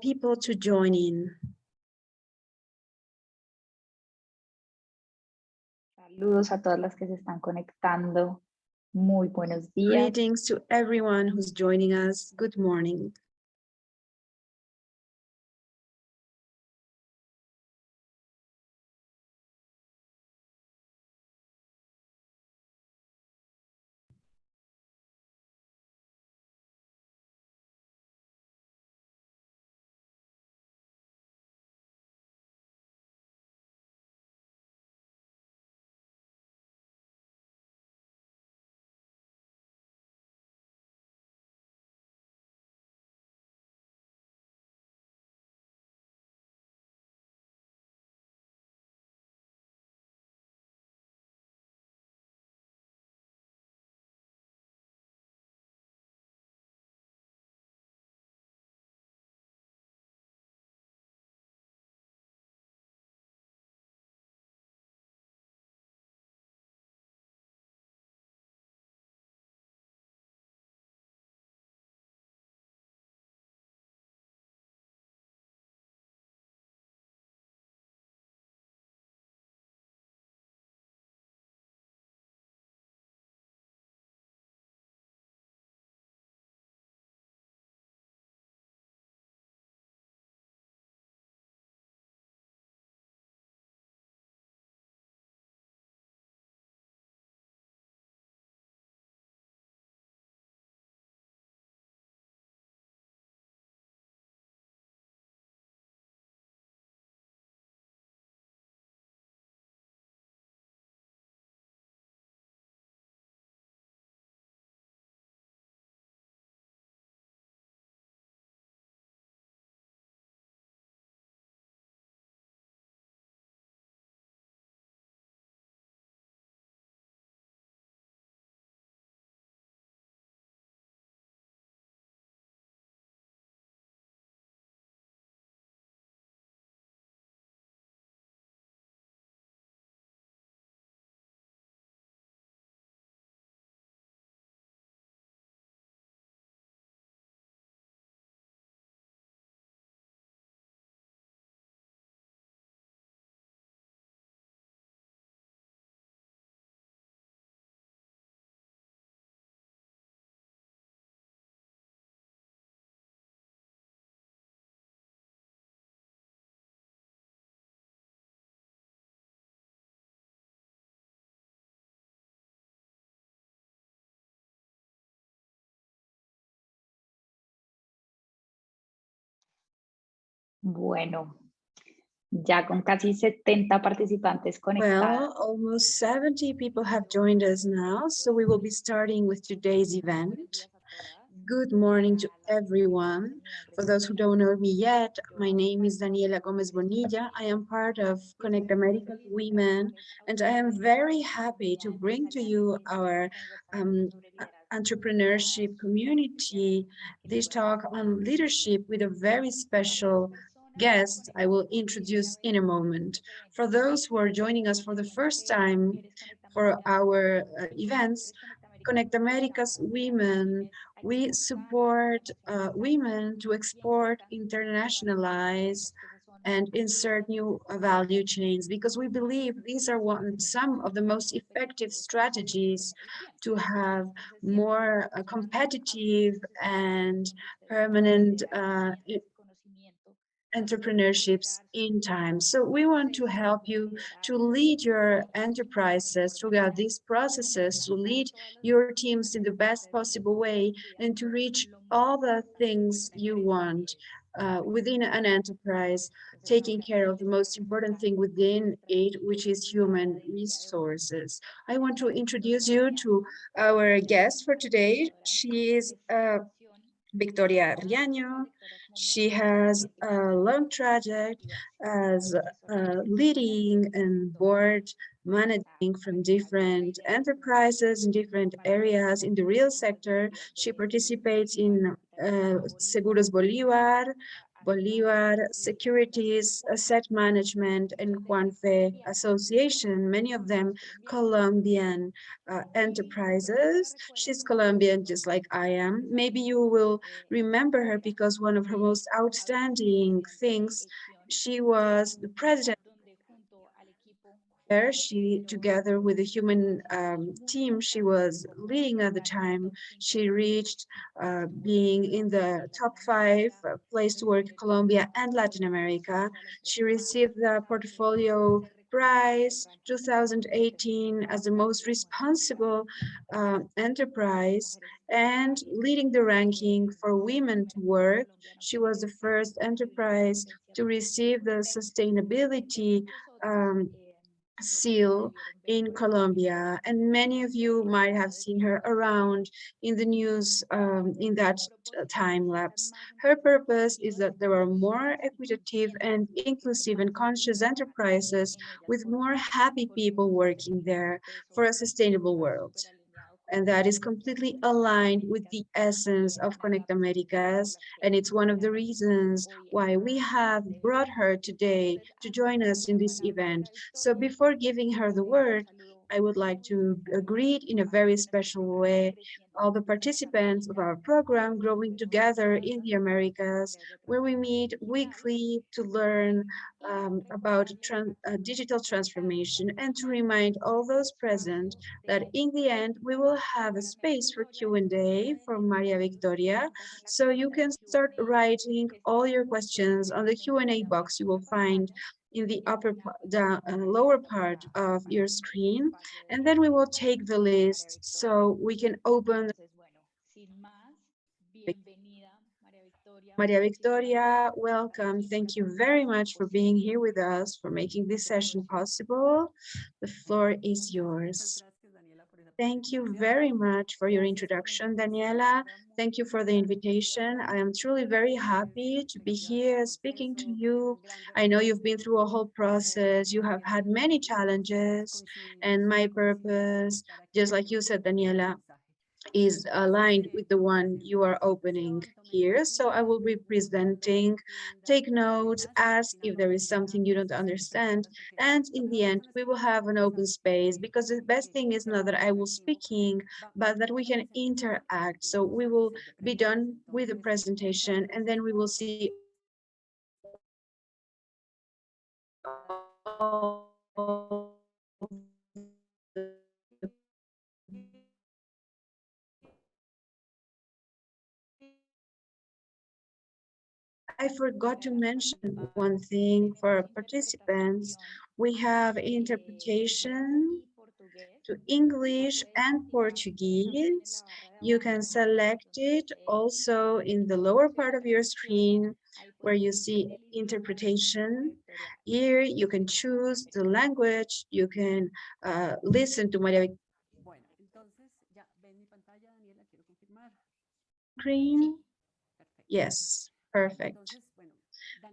people to join in. Saludos a todas las que se están conectando. Muy buenos días. Greetings to everyone who's joining us. Good morning. Bueno, ya con casi 70 participantes conectados. Well, almost 70 people have joined us now, so we will be starting with today's event. Good morning to everyone. For those who don't know me yet, my name is Daniela Gomez Bonilla. I am part of Connect America's Women, and I am very happy to bring to you our entrepreneurship community, this talk on leadership with a very special guest I will introduce in a moment. For those who are joining us for the first time for our events, Connect America's Women, we support women to export, internationalize, and insert new value chains, because we believe these are some of the most effective strategies to have more competitive and permanent entrepreneurships in time. So we want to help you to lead your enterprises throughout these processes, to lead your teams in the best possible way, and to reach all the things you want within an enterprise, taking care of the most important thing within it, which is human resources. I want to introduce you to our guest for today. She is Victoria Riaño. She has a long trajectory as leading and board managing from different enterprises in different areas in the real sector. She participates in Seguros Bolívar, Bolivar Securities, Asset Management, and Juanfe Association, many of them Colombian enterprises. She's Colombian just like I am. Maybe you will remember her because one of her most outstanding things, she was the president there. She, together with the human team she was leading at the time, she reached being in the top 5 place to work in Colombia and Latin America. She received the Portfolio Prize 2018 as the most responsible enterprise and leading the ranking for women to work. She was the first enterprise to receive the sustainability seal in Colombia, and many of you might have seen her around in the news in that time lapse. Her purpose is that there are more equitative and inclusive and conscious enterprises with more happy people working there for a sustainable world, and that is completely aligned with the essence of Conect Americas. And it's one of the reasons why we have brought her today to join us in this event. So before giving her the word, I would like to greet in a very special way all the participants of our program Growing Together in the Americas, where we meet weekly to learn about digital transformation and to remind all those present that in the end we will have a space for Q&A from Maria Victoria. So you can start writing all your questions on the Q&A box you will find in the lower part of your screen, and then we will take the list so we can open. Maria Victoria, welcome. Thank you very much for being here with us, for making this session possible. The floor is yours. Thank you very much for your introduction, Daniela. Thank you for the invitation. I am truly very happy to be here speaking to you. I know you've been through a whole process. You have had many challenges, and my purpose, just like you said, Daniela, is aligned with the one you are opening here. So I will be presenting, take notes, ask if there is something you don't understand. And in the end, we will have an open space, because the best thing is not that I will speaking, but that we can interact. So we will be done with the presentation, and then we will see I forgot to mention one thing for participants. We have interpretation to English and Portuguese. You can select it also in the lower part of your screen where you see interpretation. Here you can choose the language. You can listen to Maria screen. Yes, perfect.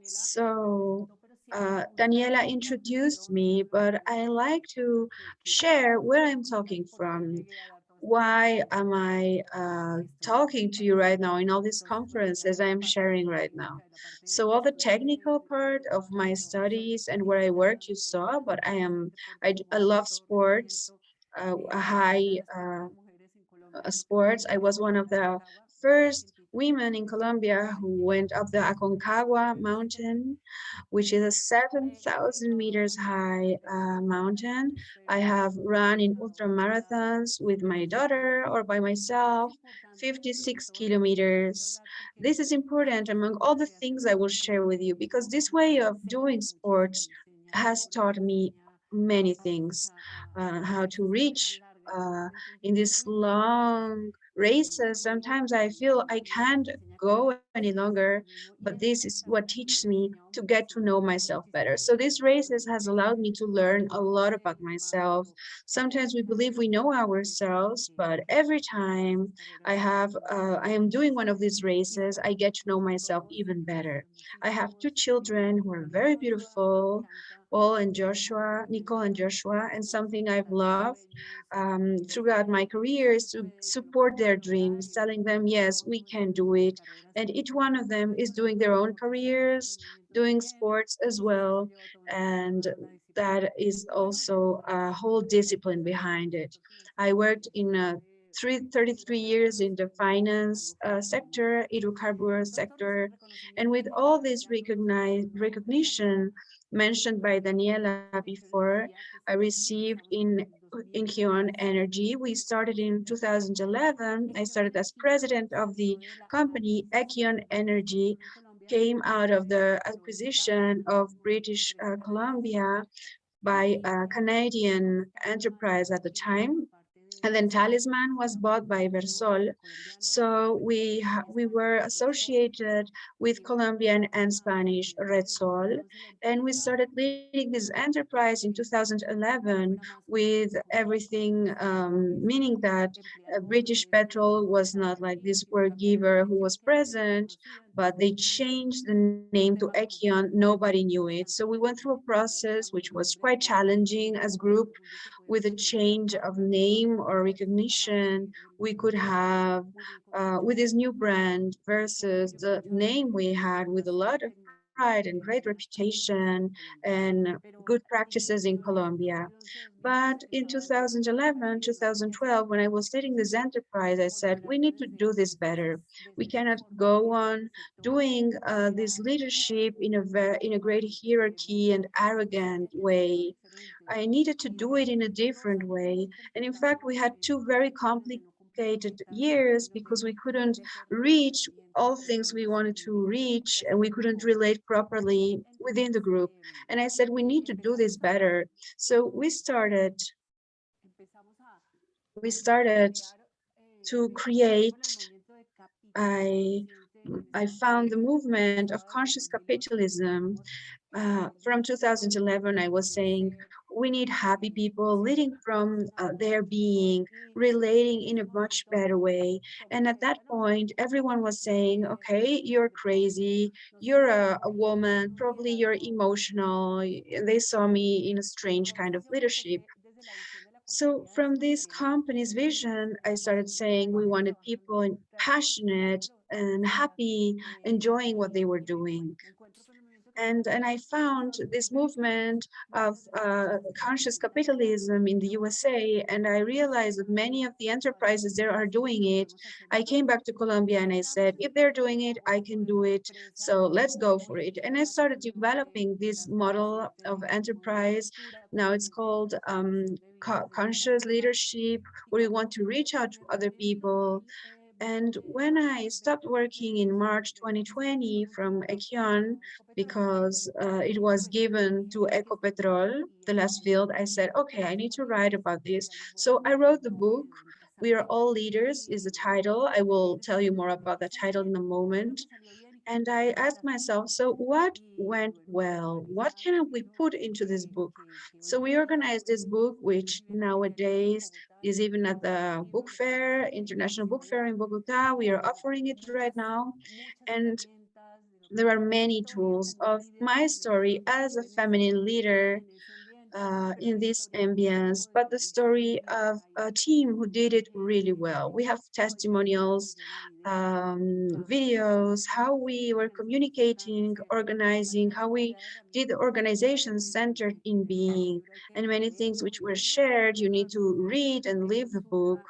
So Daniela introduced me, but I like to share where I'm talking from. Why am I talking to you right now in all these conferences I'm sharing right now? So all the technical part of my studies and where I work, you saw, but I love sports, a high sports. I was one of the first women in Colombia who went up the Aconcagua mountain, which is a 7,000 meters high mountain. I have run in ultra marathons with my daughter or by myself, 56 kilometers. This is important among all the things I will share with you, because this way of doing sports has taught me many things, how to reach in these long races. Sometimes I feel I can't go any longer, but this is what teaches me to get to know myself better. So these races has allowed me to learn a lot about myself. Sometimes we believe we know ourselves, but every time I am doing one of these races, I get to know myself even better. I have two children who are very beautiful, Paul and Joshua, Nicole and Joshua, and something I've loved throughout my career is to support their dreams, telling them, yes, we can do it. and each one of them is doing their own careers, doing sports as well, and that is also a whole discipline behind it. I worked in 33 years in the finance sector, hydrocarbon sector, and with all this recognition mentioned by Daniela before, I received in Equion Energy. We started in 2011. I started as president of the company. Equion Energy came out of the acquisition of British Columbia by a Canadian enterprise at the time, and then Talisman was bought by Versol. So we were associated with Colombian and Spanish Red Sol, and we started leading this enterprise in 2011 with everything, meaning that British Petrol was not like this work giver who was present, but they changed the name to Equion. Nobody knew it. So we went through a process which was quite challenging as group with a change of name or recognition we could have with this new brand versus the name we had with a lot of pride and great reputation and good practices in Colombia. But in 2011, 2012, when I was leading this enterprise, I said, we need to do this better. We cannot go on doing this leadership in a great hierarchy and arrogant way. I needed to do it in a different way. And in fact, we had two very complicated years because we couldn't reach all things we wanted to reach and we couldn't relate properly within the group. And I said, we need to do this better. So we started to create I I found the movement of conscious capitalism. From 2011, I was saying we need happy people leading from their being, relating in a much better way. And at that point, everyone was saying, okay, you're crazy, you're a woman, probably you're emotional. And they saw me in a strange kind of leadership. So from this company's vision, I started saying we wanted people passionate and happy, enjoying what they were doing. And I found this movement of conscious capitalism in the USA, and I realized that many of the enterprises there are doing it. I came back to Colombia and I said, if they're doing it, I can do it. So let's go for it. And I started developing this model of enterprise. Now it's called conscious leadership, where we want to reach out to other people. And when I stopped working in March 2020 from Equion, because it was given to Ecopetrol, the last field, I said, okay, I need to write about this. So I wrote the book, We Are All Leaders is the title. I will tell you more about the title in a moment. And I asked myself, so what went well? What can we put into this book? So we organized this book, which nowadays is even at the book fair, International Book Fair in Bogotá. We are offering it right now. And there are many tools of my story as a feminine leader in this ambience, but the story of a team who did it really well. We have testimonials, videos, how we were communicating, organizing, how we did the organization centered in being, and many things which were shared. You need to read and live the book,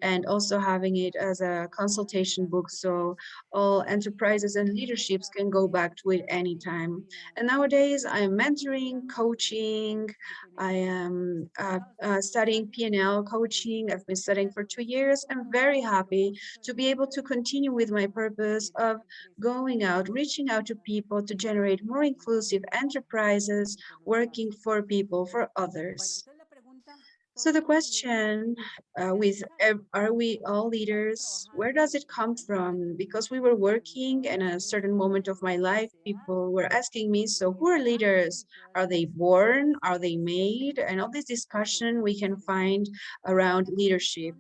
and also having it as a consultation book so all enterprises and leaderships can go back to it anytime. And nowadays I'm mentoring, coaching, I am studying P&L coaching. I've been studying for 2 years. I'm very happy to be able to continue with my purpose of going out, reaching out to people to generate more inclusive enterprises, working for people, for others. So the question are we all leaders? Where does it come from? Because we were working in a certain moment of my life, people were asking me, so who are leaders? Are they born? Are they made? And all this discussion we can find around leadership.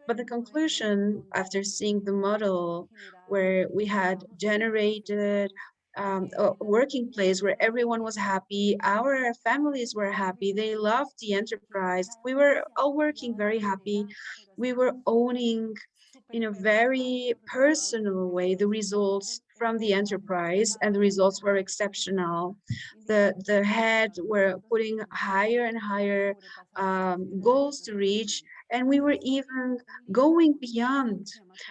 But the conclusion after seeing the model where we had generated a working place where everyone was happy, our families were happy, they loved the enterprise, we were all working very happy, we were owning in a very personal way the results from the enterprise, and the results were exceptional. The head were putting higher and higher goals to reach, and we were even going beyond.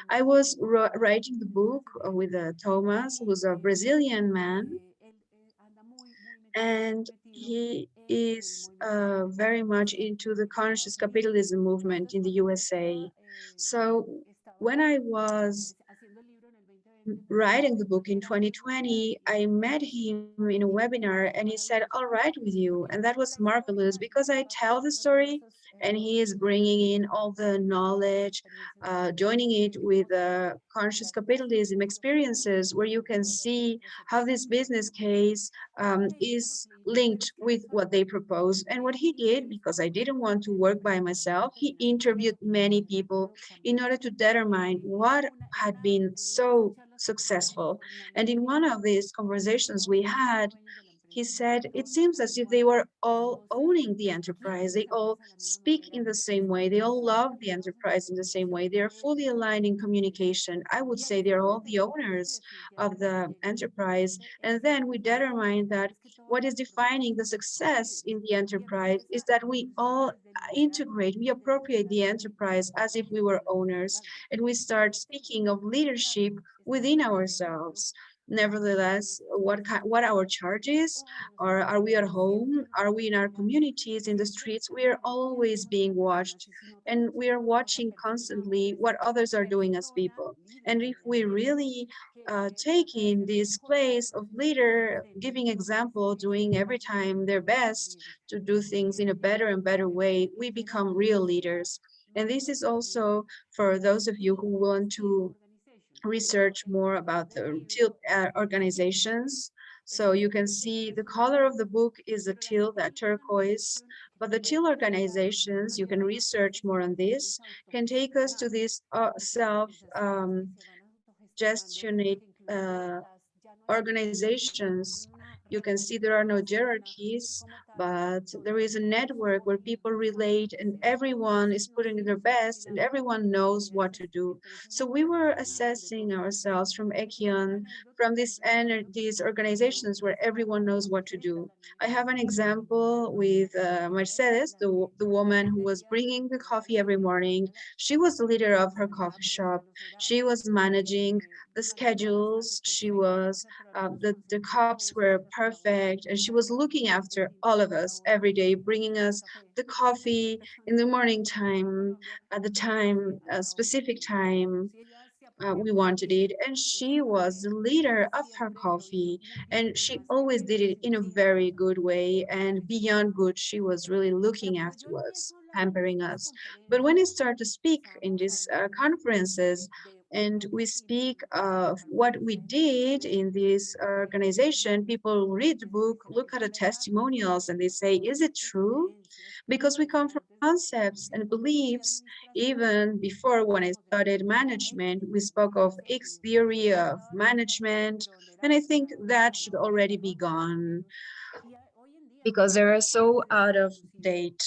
I was writing the book with Thomas, who's a Brazilian man, and he is very much into the conscious capitalism movement in the USA. So when I was writing the book in 2020, I met him in a webinar and he said, "I'll write with you." And that was marvelous because I tell the story and he is bringing in all the knowledge, joining it with conscious capitalism experiences where you can see how this business case is linked with what they propose. And what he did, because I didn't want to work by myself, he interviewed many people in order to determine what had been so successful. And in one of these conversations we had, he said, it seems as if they were all owning the enterprise. They all speak in the same way. They all love the enterprise in the same way. They're fully aligned in communication. I would say they're all the owners of the enterprise. And then we determine that what is defining the success in the enterprise is that we all integrate, we appropriate the enterprise as if we were owners, and we start speaking of leadership within ourselves. Nevertheless, what our charge is, or are we at home? Are we in our communities, in the streets? We are always being watched, and we are watching constantly what others are doing as people. And if we really take in this place of leader, giving example, doing every time their best to do things in a better and better way, we become real leaders. And this is also for those of you who want to research more about the teal organizations. So you can see the color of the book is a teal, that turquoise, but the teal organizations, you can research more on this, can take us to this self gestionate organizations. You can see there are no hierarchies, but there is a network where people relate and everyone is putting their best and everyone knows what to do. So we were assessing ourselves from Equion, from these organizations where everyone knows what to do. I have an example with Mercedes, the woman who was bringing the coffee every morning. She was the leader of her coffee shop. She was managing the schedules. She was the cups were perfect, and she was looking after all of us every day, bringing us the coffee in the morning time, at the time, a specific time we wanted it. And she was the leader of her coffee, and she always did it in a very good way, and beyond good, she was really looking after us, pampering us. But when I start to speak in these conferences, and we speak of what we did in this organization, people read the book, look at the testimonials, and they say, is it true? Because we come from concepts and beliefs. Even before, when I studied management, we spoke of X theory of management, and I think that should already be gone because they are so out of date.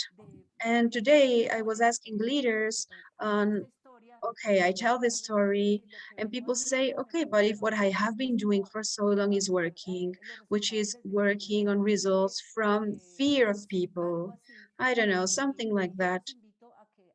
And today I was asking leaders on, okay, I tell this story and people say, okay, but if what I have been doing for so long is working, which is working on results from fear of people, I don't know, something like that,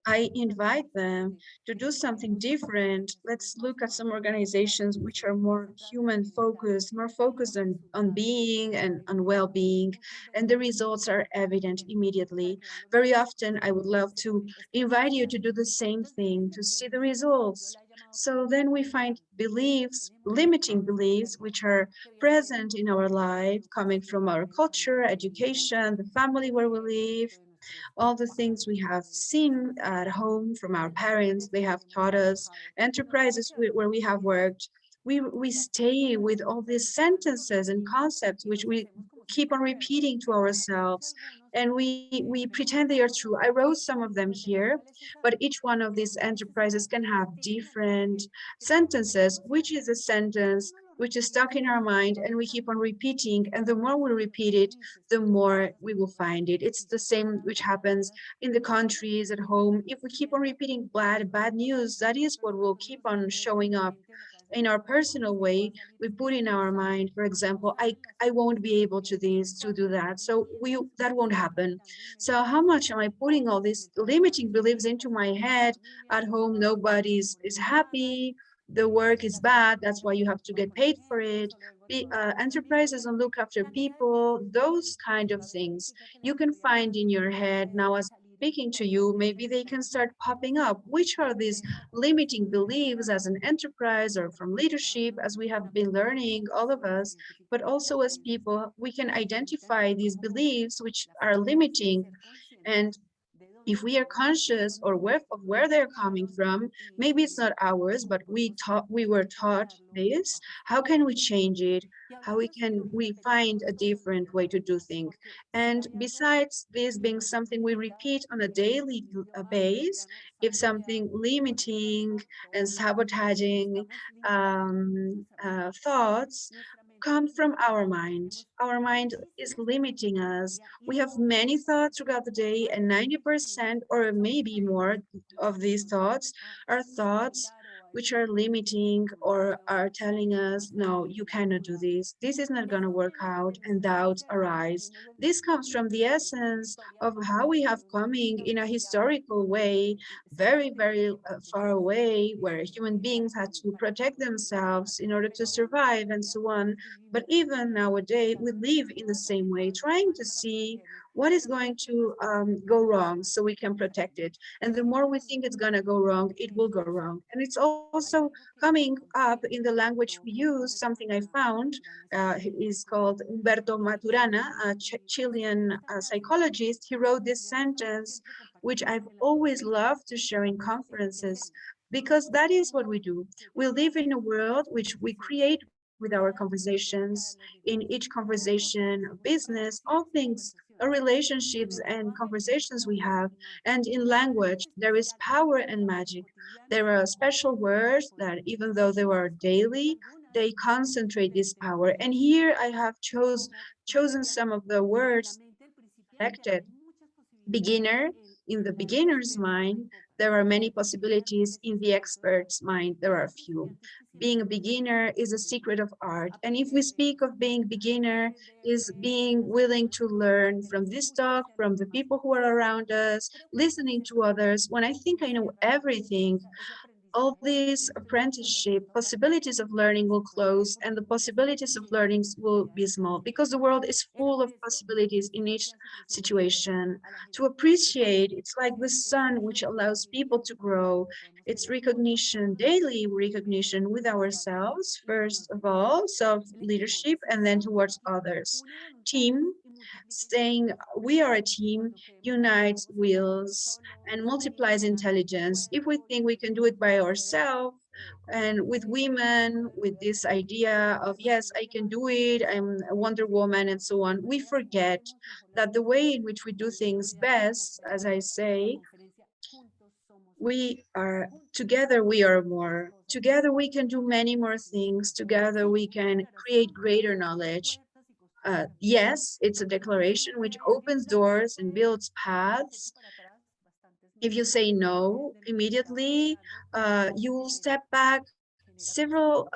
I invite them to do something different. Let's look at some organizations which are more human focused, more focused on being and on well-being, and the results are evident immediately. Very often, I would love to invite you to do the same thing, to see the results. So then we find beliefs, limiting beliefs, which are present in our life, coming from our culture, education, the family where we live, all the things we have seen at home from our parents, they have taught us, enterprises where we have worked, we stay with all these sentences and concepts which we keep on repeating to ourselves, and we pretend they are true. I wrote some of them here, but each one of these enterprises can have different sentences. Which is a sentence which is stuck in our mind, and we keep on repeating. And the more we repeat it, the more we will find it. It's the same which happens in the countries, at home. If we keep on repeating bad news, that is what will keep on showing up in our personal way. We put in our mind, for example, I won't be able to do that. So that won't happen. So how much am I putting all these limiting beliefs into my head? At home, nobody's is happy. The work is bad. That's why you have to get paid for it. Enterprises don't look after people. Those kind of things you can find in your head. Now, as speaking to you, maybe they can start popping up. Which are these limiting beliefs as an enterprise or from leadership, as we have been learning, all of us, but also as people, we can identify these beliefs which are limiting. And if we are conscious or aware of where they're coming from, maybe it's not ours, but we were taught this. How can we change it? How we find a different way to do things? And besides this being something we repeat on a daily base, if something limiting and sabotaging thoughts come from our mind is limiting us. We have many thoughts throughout the day, and 90% or maybe more of these thoughts are thoughts which are limiting or are telling us, no, you cannot do this. This is not going to work out, and doubts arise. This comes from the essence of how we have coming in a historical way, very, very far away, where human beings had to protect themselves in order to survive and so on. But even nowadays, we live in the same way, trying to see what is going to go wrong so we can protect it. And the more we think it's going to go wrong, it will go wrong. And it's also coming up in the language we use. Something I found is called Humberto Maturana, a Chilean psychologist. He wrote this sentence, which I've always loved to share in conferences, because that is what we do. We live in a world which we create with our conversations. In each conversation, business, all things, our relationships and conversations we have. And in language, there is power and magic. There are special words that, even though they are daily, they concentrate this power. And here I have chosen some of the words selected. Beginner, in the beginner's mind, there are many possibilities. In the expert's mind, there are few. Being a beginner is a secret of art. And if we speak of being beginner, is being willing to learn from this talk, from the people who are around us, listening to others. When I think I know everything, all these apprenticeship possibilities of learning will close, and the possibilities of learning will be small, because the world is full of possibilities in each situation. To appreciate, it's like the sun which allows people to grow. It's recognition, daily recognition with ourselves, first of all, self-leadership, and then towards others. Team, saying we are a team, unites wills and multiplies intelligence. If we think we can do it by ourselves, and with women, with this idea of, yes, I can do it, I'm a Wonder Woman and so on, we forget that the way in which we do things best, as I say, we are more. Together we can do many more things. Together we can create greater knowledge. Yes, it's a declaration which opens doors and builds paths. If you say no immediately, you will step back several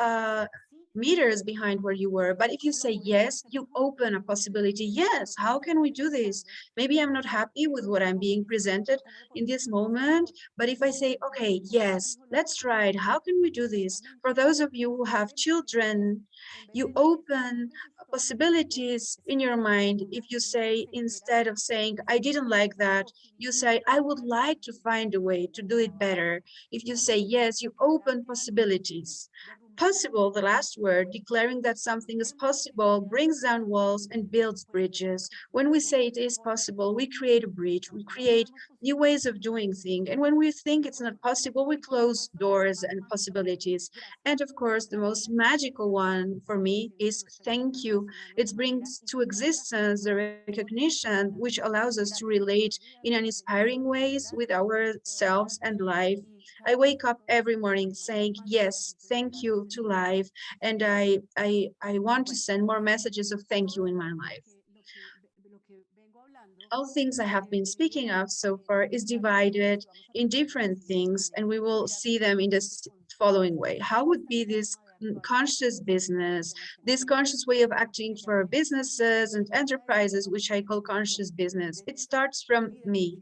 meters behind where you were. But if you say yes, you open a possibility. Yes, how can we do this? Maybe I'm not happy with what I'm being presented in this moment, but if I say, okay, yes, let's try it. How can we do this? For those of you who have children, you open possibilities in your mind. If you say, instead of saying, I didn't like that, you say, I would like to find a way to do it better. If you say yes, you open possibilities. Possible, the last word, declaring that something is possible, brings down walls and builds bridges. When we say it is possible, we create a bridge, we create new ways of doing things. And when we think it's not possible, we close doors and possibilities. And of course, the most magical one for me is thank you. It brings to existence the recognition which allows us to relate in an inspiring ways with ourselves and life. I wake up every morning saying, yes, thank you to life. And I want to send more messages of thank you in my life. All things I have been speaking of so far is divided in different things, and we will see them in this following way. How would be this conscious business, this conscious way of acting for businesses and enterprises, which I call conscious business? It starts from me,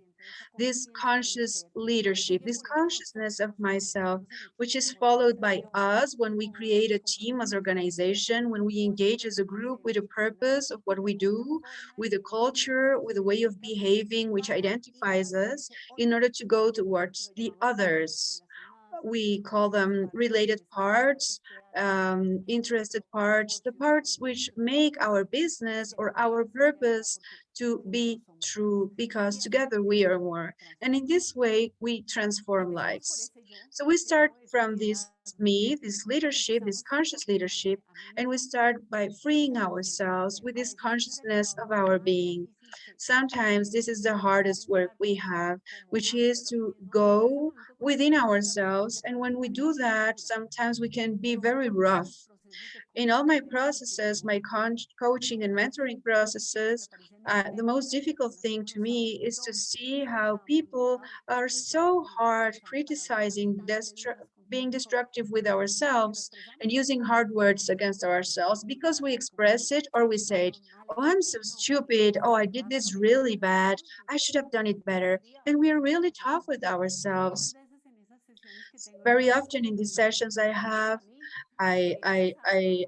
this conscious leadership, this consciousness of myself, which is followed by us when we create a team as organization, when we engage as a group with a purpose of what we do, with a culture, with a way of behaving which identifies us in order to go towards the others. We call them related parts, interested parts, the parts which make our business or our purpose to be true, because together we are more. And in this way, we transform lives. So we start from this me, this leadership, this conscious leadership, and we start by freeing ourselves with this consciousness of our being. Sometimes this is the hardest work we have, which is to go within ourselves. And when we do that, sometimes we can be very rough. In all my processes, my coaching and mentoring processes, the most difficult thing to me is to see how people are so hard criticizing, being destructive with ourselves and using hard words against ourselves because we express it or we say it. Oh, I'm so stupid. Oh, I did this really bad. I should have done it better. And we are really tough with ourselves. Very often in these sessions I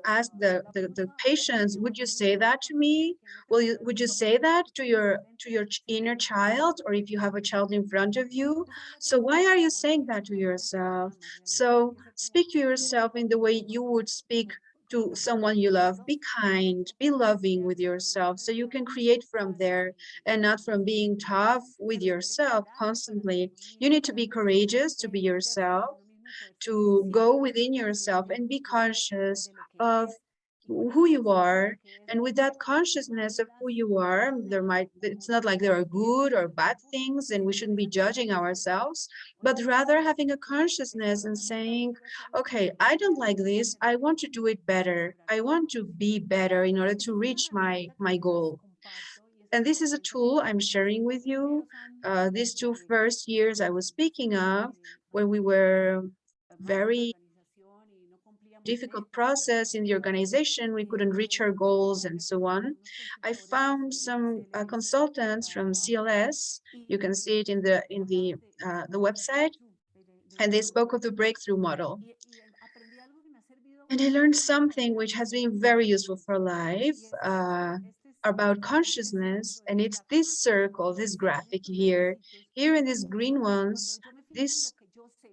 ask the patients, would you say that to me? Would you say that to your inner child, or if you have a child in front of you? So why are you saying that to yourself? So speak to yourself in the way you would speak to someone you love. Be kind, be loving with yourself, so you can create from there and not from being tough with yourself constantly. You need to be courageous to be yourself, to go within yourself and be conscious of who you are. And with that consciousness of who you are, it's not like there are good or bad things and we shouldn't be judging ourselves, but rather having a consciousness and saying, okay, I don't like this, I want to do it better, I want to be better in order to reach my goal. And this is a tool I'm sharing with you. These 2 first years I was speaking of, when we were very difficult process in the organization, we couldn't reach our goals and so on. I found some consultants from CLS. You can see it in the website, and they spoke of the breakthrough model. And I learned something which has been very useful for life, about consciousness, and it's this circle, this graphic here. Here in these green ones, these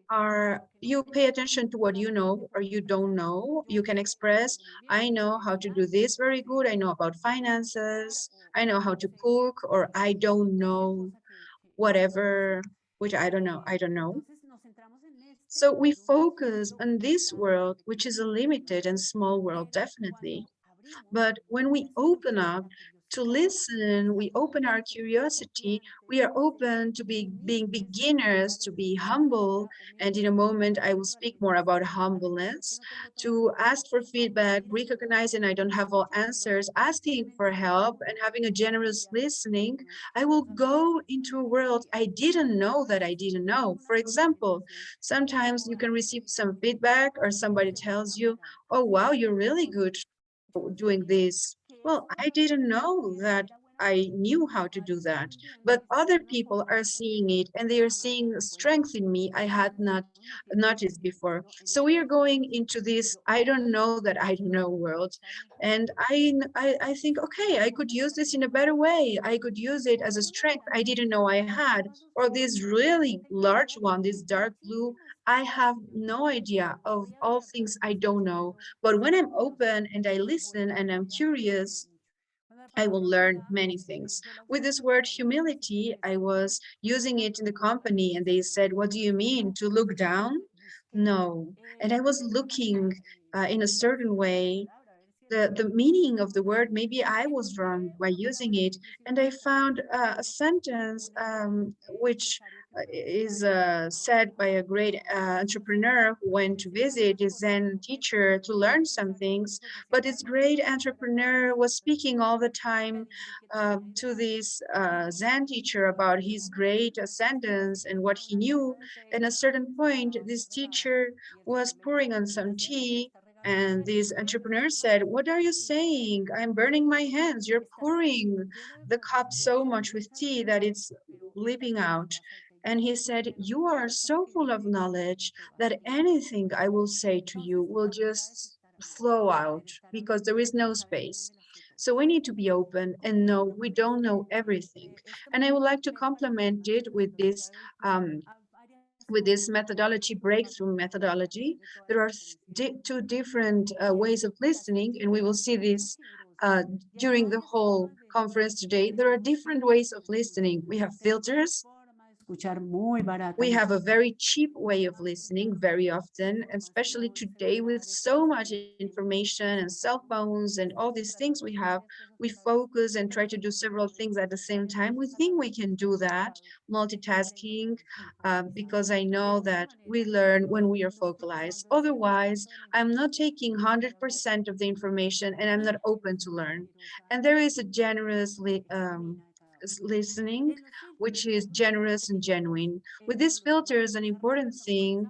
are, you pay attention to what you know or you don't know. You can express, I know how to do this very good, I know about finances, I know how to cook, or I don't know whatever, which I don't know. So we focus on this world, which is a limited and small world, definitely. But when we open up to listen, we open our curiosity, we are open to being beginners, to be humble. And in a moment, I will speak more about humbleness, to ask for feedback, recognizing I don't have all answers, asking for help, and having a generous listening. I will go into a world I didn't know that I didn't know. For example, sometimes you can receive some feedback or somebody tells you, oh, wow, you're really good doing this. Well, I didn't know that I knew how to do that, but other people are seeing it and they are seeing strength in me I had not noticed before. So we are going into this I don't know that I don't know world. And I think, okay, I could use this in a better way. I could use it as a strength I didn't know I had, or this really large one, this dark blue, I have no idea of all things I don't know. But when I'm open and I listen and I'm curious, I will learn many things. With this word humility, I was using it in the company and they said, what do you mean, to look down? No. And I was looking in a certain way. The meaning of the word, maybe I was wrong by using it. And I found a sentence which is said by a great entrepreneur who went to visit his Zen teacher to learn some things. But this great entrepreneur was speaking all the time to this Zen teacher about his great ascendance and what he knew. And at a certain point, this teacher was pouring on some tea. And this entrepreneur said, "What are you saying? I'm burning my hands. You're pouring the cup so much with tea that it's leaping out." And he said, "You are so full of knowledge that anything I will say to you will just flow out because there is no space. So we need to be open and know we don't know everything." And I would like to complement it with this methodology, breakthrough methodology. There are two different ways of listening, and we will see this uh, during the whole conference today. There are different ways of listening. We have filters. We have a very cheap way of listening very often, especially today with so much information and cell phones and all these things we have. We focus and try to do several things at the same time. We think we can do that, multitasking, because I know that we learn when we are focalized. Otherwise, I'm not taking 100% of the information and I'm not open to learn. And there is a generous listening, which is generous and genuine. With these filters, an important thing,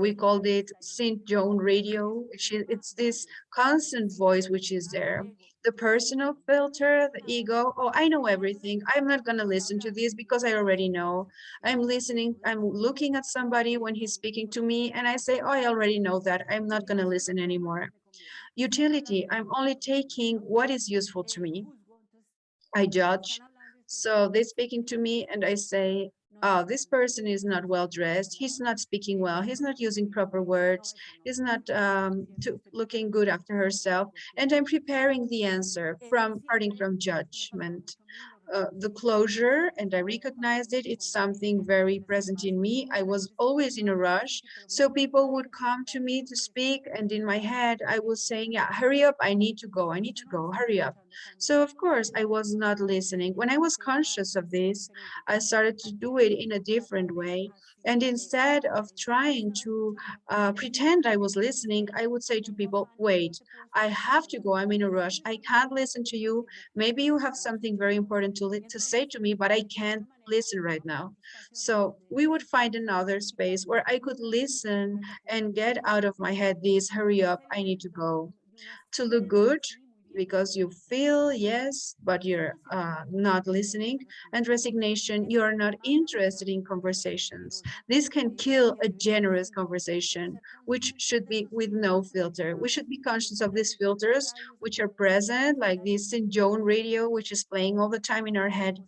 we called it St. John radio. It's this constant voice which is there. The personal filter, the ego, oh, I know everything. I'm not going to listen to this because I already know. I'm listening, I'm looking at somebody when he's speaking to me, and I say, oh, I already know that. I'm not going to listen anymore. Utility, I'm only taking what is useful to me. I judge. So they're speaking to me and I say, oh, this person is not well dressed. He's not speaking well. He's not using proper words. He's not looking good after herself. And I'm preparing the answer from parting from judgment. The closure, and I recognized it. It's something very present in me. I was always in a rush. So people would come to me to speak, and in my head, I was saying, yeah, hurry up. I need to go. I need to go. Hurry up. So, of course, I was not listening. When I was conscious of this, I started to do it in a different way. And instead of trying to pretend I was listening, I would say to people, wait, I have to go. I'm in a rush. I can't listen to you. Maybe you have something very important to say to me, but I can't listen right now. So we would find another space where I could listen and get out of my head this hurry up, I need to go. To look good because you feel yes, but you're not listening. And resignation, you are not interested in conversations. This can kill a generous conversation, which should be with no filter. We should be conscious of these filters which are present, like this St. John radio, which is playing all the time in our head.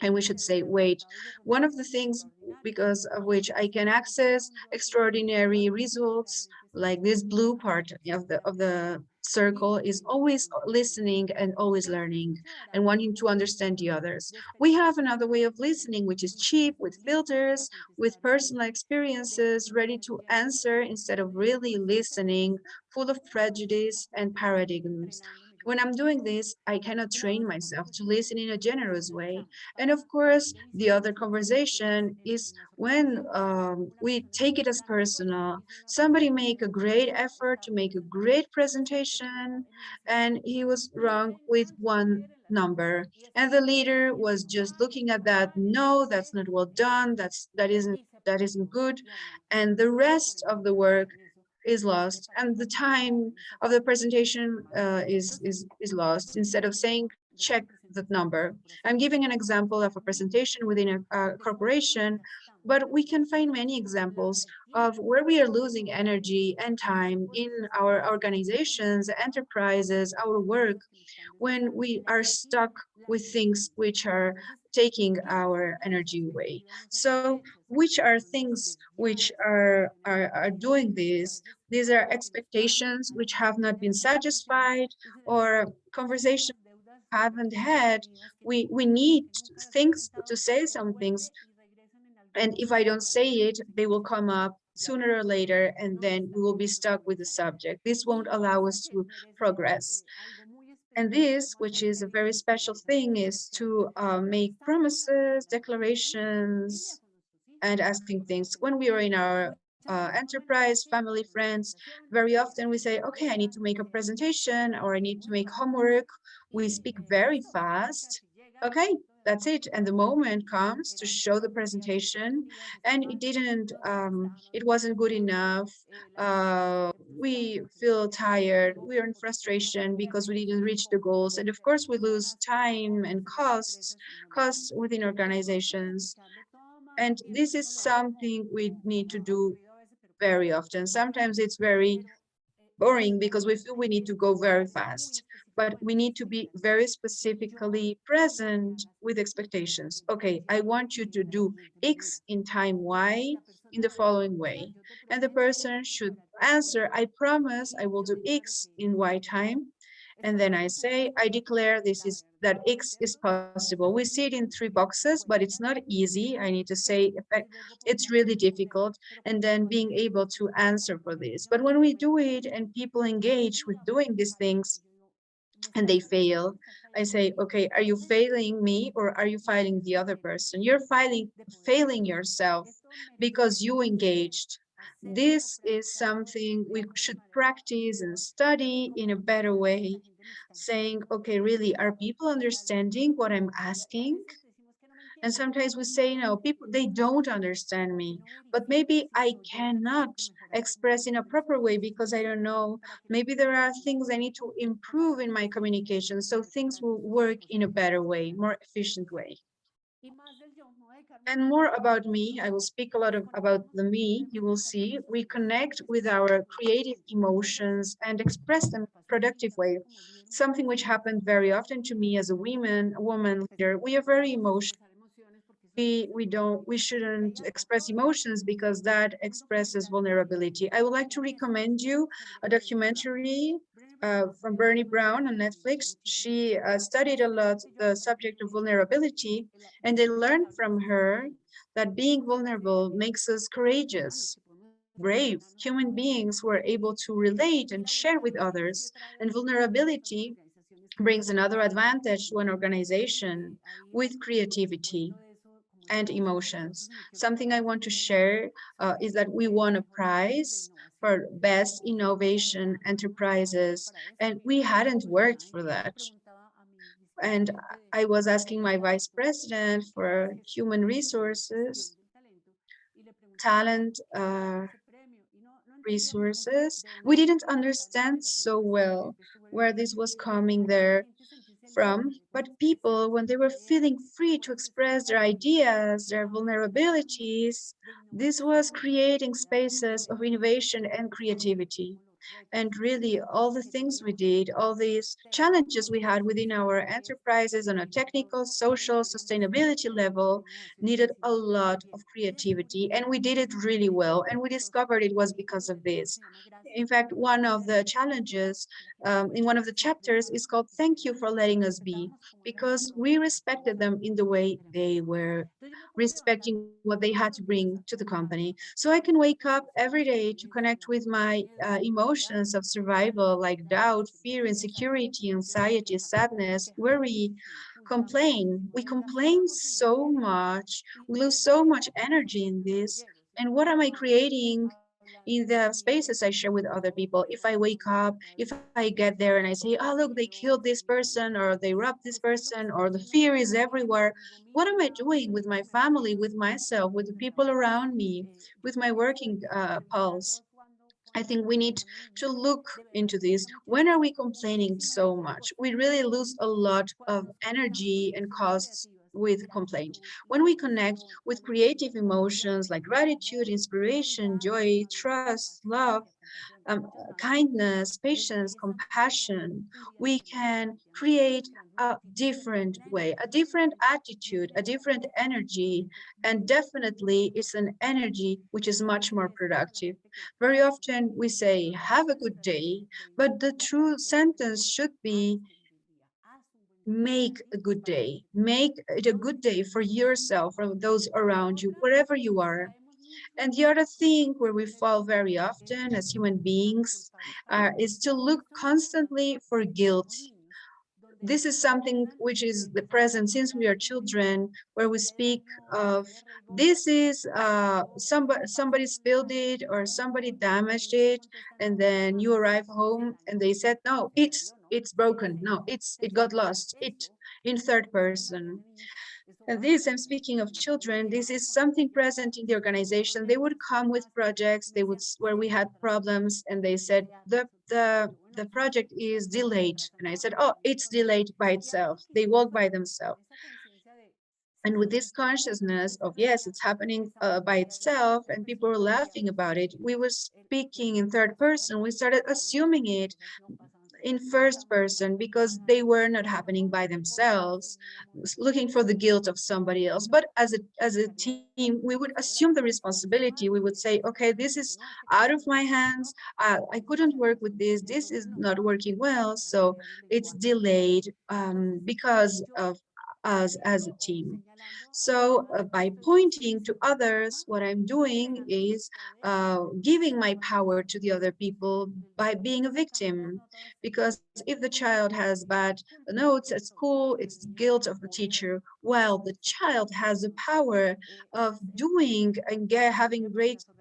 And we should say, wait, one of the things because of which I can access extraordinary results, like this blue part of the circle, is always listening and always learning and wanting to understand the others. We have another way of listening, which is cheap, with filters, with personal experiences, ready to answer instead of really listening, full of prejudice and paradigms. When I'm doing this, I cannot train myself to listen in a generous way. And of course, the other conversation is when we take it as personal. Somebody make a great effort to make a great presentation, and he was wrong with one number. And the leader was just looking at that. No, that's not well done. That isn't good. And the rest of the work is lost, and the time of the presentation is lost. Instead of saying check that number, I'm giving an example of a presentation within a corporation, but we can find many examples of where we are losing energy and time in our organizations, enterprises, our work, when we are stuck with things which are taking our energy away. So which are things which are doing this? These are expectations which have not been satisfied, or conversations haven't had. We need things to say some things, and if I don't say it, they will come up sooner or later, and then we will be stuck with the subject. This won't allow us to progress. And this, which is a very special thing, is to make promises, declarations. and asking things. When we are in our enterprise, family, friends, very often we say, okay, I need to make a presentation or I need to make homework. We speak very fast. Okay, that's it. And the moment comes to show the presentation and it wasn't good enough. We feel tired, we're in frustration because we didn't reach the goals. And of course we lose time and costs within organizations. And this is something we need to do very often. Sometimes it's very boring because we feel we need to go very fast, but we need to be very specifically present with expectations. Okay, I want you to do X in time Y in the following way. And the person should answer, I promise I will do X in Y time. And then I say, I declare that X is possible. We see it in 3 boxes, but it's not easy. I need to say, it's really difficult. And then being able to answer for this. But when we do it and people engage with doing these things, and they fail, I say, okay, are you failing me or are you failing the other person? You're failing yourself because you engaged. This is something we should practice and study in a better way, saying, okay, really, are people understanding what I'm asking? And sometimes we say, no, people, they don't understand me, but maybe I cannot express in a proper way because I don't know. Maybe there are things I need to improve in my communication so things will work in a better way, more efficient way. And more about me, I will speak a lot about the me, you will see. We connect with our creative emotions and express them productive way. Something which happened very often to me as a woman leader. We are very emotional. We shouldn't express emotions because that expresses vulnerability. I would like to recommend you a documentary from Bernie Brown on Netflix. She studied a lot the subject of vulnerability, and they learned from her that being vulnerable makes us courageous, brave human beings who are able to relate and share with others. And vulnerability brings another advantage to an organization with creativity and emotions. Something I want to share is that we won a prize for best innovation enterprises, and we hadn't worked for that. And I was asking my vice president for human resources, talent resources. We didn't understand so well where this was coming there from, but people, when they were feeling free to express their ideas, their vulnerabilities, this was creating spaces of innovation and creativity. And really, all the things we did, all these challenges we had within our enterprises on a technical, social, sustainability level needed a lot of creativity. And we did it really well. And we discovered it was because of this. In fact, one of the challenges in one of the chapters is called Thank You for Letting Us Be, because we respected them in the way they were respecting what they had to bring to the company. So I can wake up every day to connect with my emotions of survival, like doubt, fear, insecurity, anxiety, sadness, worry, complain. We complain so much, we lose so much energy in this. And what am I creating in the spaces I share with other people? If I wake up, if I get there and I say, oh, look, they killed this person or they robbed this person or the fear is everywhere, what am I doing with my family, with myself, with the people around me, with my working pulse? I think we need to look into this. When are we complaining so much? We really lose a lot of energy and costs with complaint. When we connect with creative emotions like gratitude, inspiration, joy, trust, love, kindness, patience, compassion, we can create a different way, a different attitude, a different energy, and definitely it's an energy which is much more productive. Very often we say, have a good day, but the true sentence should be, make a good day. Make it a good day for yourself, for those around you, wherever you are. And the other thing where we fall very often as human beings is to look constantly for guilt. this is something which is the present since we are children, where we speak of this is somebody spilled it or somebody damaged it, and then you arrive home and they said, no, it's broken, no, it got lost, it, in third person. And this, I'm speaking of children, this is something present in the organization. They would come with projects, they would, where we had problems, and they said, the project is delayed. And I said, oh, it's delayed by itself. They walk by themselves. And with this consciousness of, yes, it's happening by itself, and people were laughing about it, we were speaking in third person. We started assuming it in first person because they were not happening by themselves, looking for the guilt of somebody else. But as a team, we would assume the responsibility. We would say, okay, this is out of my hands. I couldn't work with this. This is not working well, so it's delayed because of us as a team. So by pointing to others, what I'm doing is giving my power to the other people by being a victim. Because if the child has bad notes at school, it's guilt of the teacher, while the child has the power of doing and having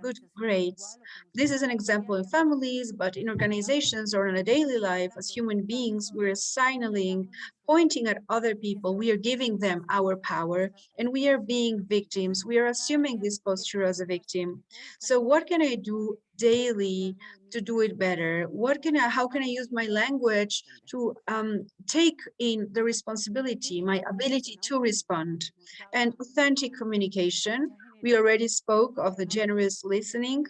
good grades. This is an example in families, but in organizations or in a daily life, as human beings, we're signaling, pointing at other people, we are giving them our power, and we are being victims. We are assuming this posture as a victim. So what can I do daily to do it better? How can I use my language to take in the responsibility, my ability to respond? And authentic communication. We already spoke of the generous listening,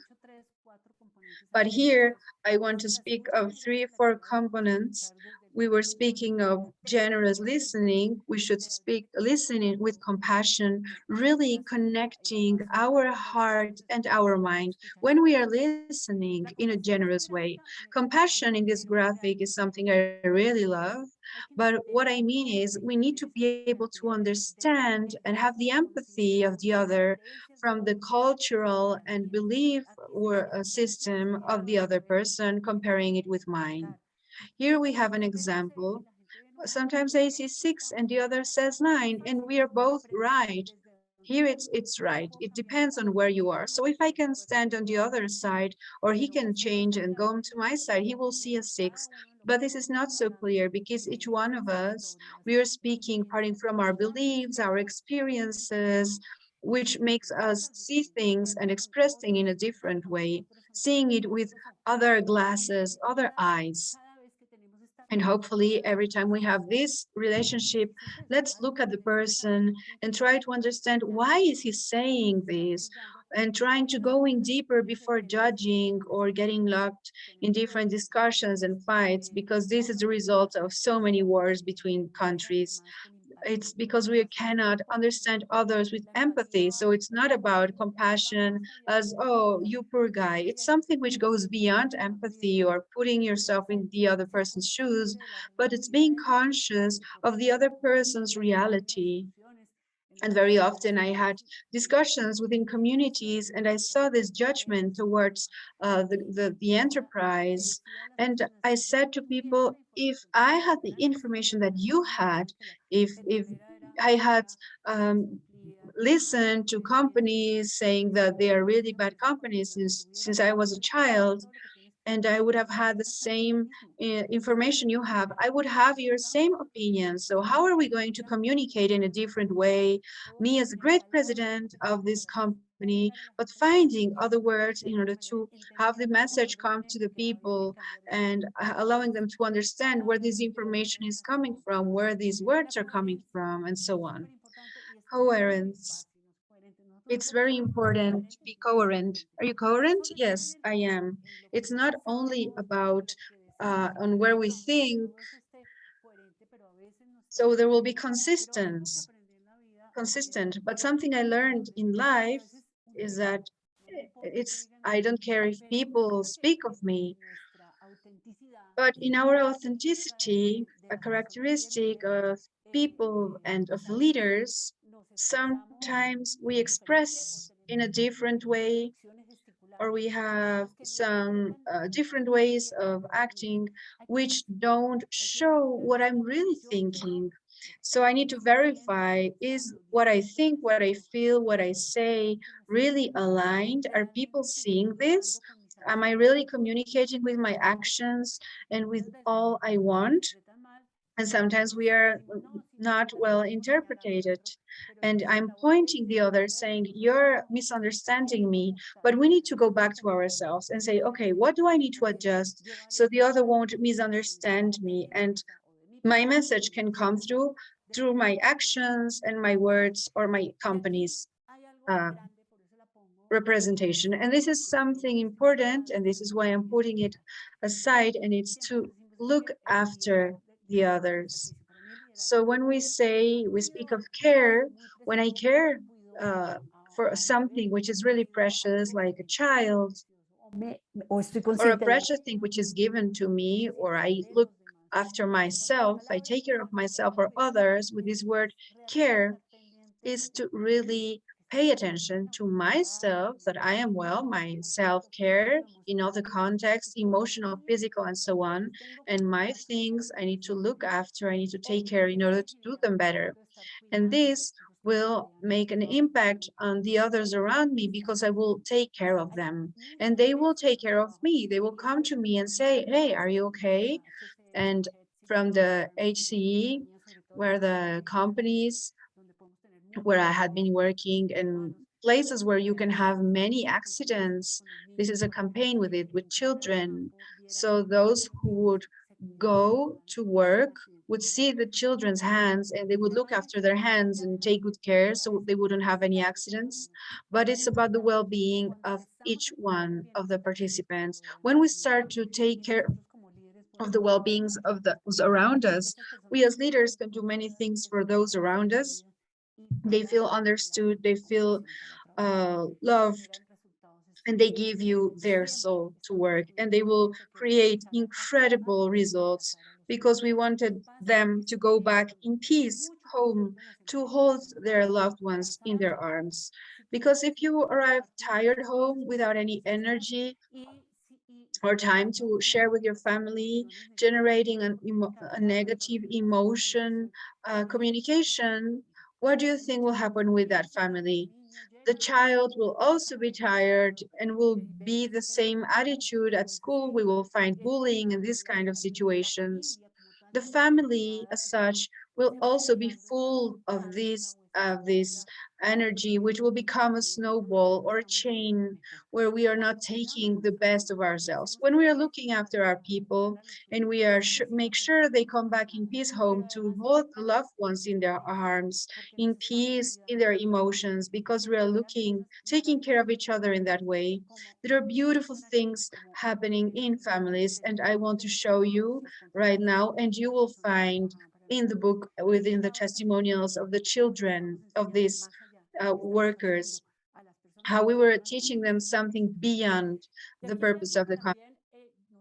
but here I want to speak of 3 or 4 components. We were speaking of generous listening. We should speak listening with compassion, really connecting our heart and our mind when we are listening in a generous way. Compassion in this graphic is something I really love. But what I mean is we need to be able to understand and have the empathy of the other from the cultural and belief or system of the other person, comparing it with mine. Here we have an example. Sometimes I see 6 and the other says 9, and we are both right. Here it's right. It depends on where you are. So if I can stand on the other side, or he can change and go to my side, he will see a 6. But this is not so clear because each one of us, we are speaking parting from our beliefs, our experiences, which makes us see things and express things in a different way, seeing it with other glasses, other eyes. And hopefully, every time we have this relationship, let's look at the person and try to understand why is he saying this, and trying to go in deeper before judging or getting locked in different discussions and fights, because this is the result of so many wars between countries. It's because we cannot understand others with empathy. So it's not about compassion as, oh, you poor guy. It's something which goes beyond empathy or putting yourself in the other person's shoes, but it's being conscious of the other person's reality. And very often I had discussions within communities, and I saw this judgment towards the enterprise. And I said to people, if I had the information that you had, if I had um, listened to companies saying that they are really bad companies since I was a child, and I would have had the same information you have, I would have your same opinion. So how are we going to communicate in a different way? Me as a great president of this company, but finding other words in order to have the message come to the people, and allowing them to understand where this information is coming from, where these words are coming from, and so on. Coherence. It's very important to be coherent. Are you coherent? Yes, I am. It's not only about on where we think, so there will be consistent. But something I learned in life is that I don't care if people speak of me, but in our authenticity, a characteristic of people and of leaders, sometimes we express in a different way, or we have some different ways of acting which don't show what I'm really thinking. So I need to verify, is what I think, what I feel, what I say really aligned? Are people seeing this? Am I really communicating with my actions and with all I want? And sometimes we are not well interpreted. And I'm pointing the other saying, you're misunderstanding me, but we need to go back to ourselves and say, okay, what do I need to adjust so the other won't misunderstand me? And my message can come through my actions and my words or my company's uh, representation. And this is something important, and this is why I'm putting it aside, and it's to look after the others. So when we say, we speak of care, when I care uh, for something which is really precious, like a child, or a precious thing which is given to me, or I look after myself, I take care of myself or others, with this word care, is to really pay attention to myself, that I am well, my self-care in all the contexts, emotional, physical, and so on. And my things I need to look after, I need to take care in order to do them better. And this will make an impact on the others around me because I will take care of them and they will take care of me. They will come to me and say, hey, are you okay? And from the HCE, where the companies where I had been working and places where you can have many accidents. This is a campaign with it, with children. So those who would go to work would see the children's hands and they would look after their hands and take good care so they wouldn't have any accidents. But it's about the well-being of each one of the participants. When we start to take care of the well-beings of those around us, we as leaders can do many things for those around us. They feel understood, they feel loved, and they give you their soul to work, and they will create incredible results because we wanted them to go back in peace home to hold their loved ones in their arms. Because if you arrive tired home without any energy or time to share with your family, generating a negative emotion, communication, what do you think will happen with that family? The child will also be tired and will be the same attitude at school. We will find bullying and these kind of situations. The family as such will also be full of this energy, which will become a snowball or a chain where we are not taking the best of ourselves. When we are looking after our people and we are make sure they come back in peace home to hold the loved ones in their arms, in peace in their emotions, because we are taking care of each other in that way. There are beautiful things happening in families, and I want to show you right now, and you will find in the book, within the testimonials of the children of these workers, how we were teaching them something beyond the purpose of the company.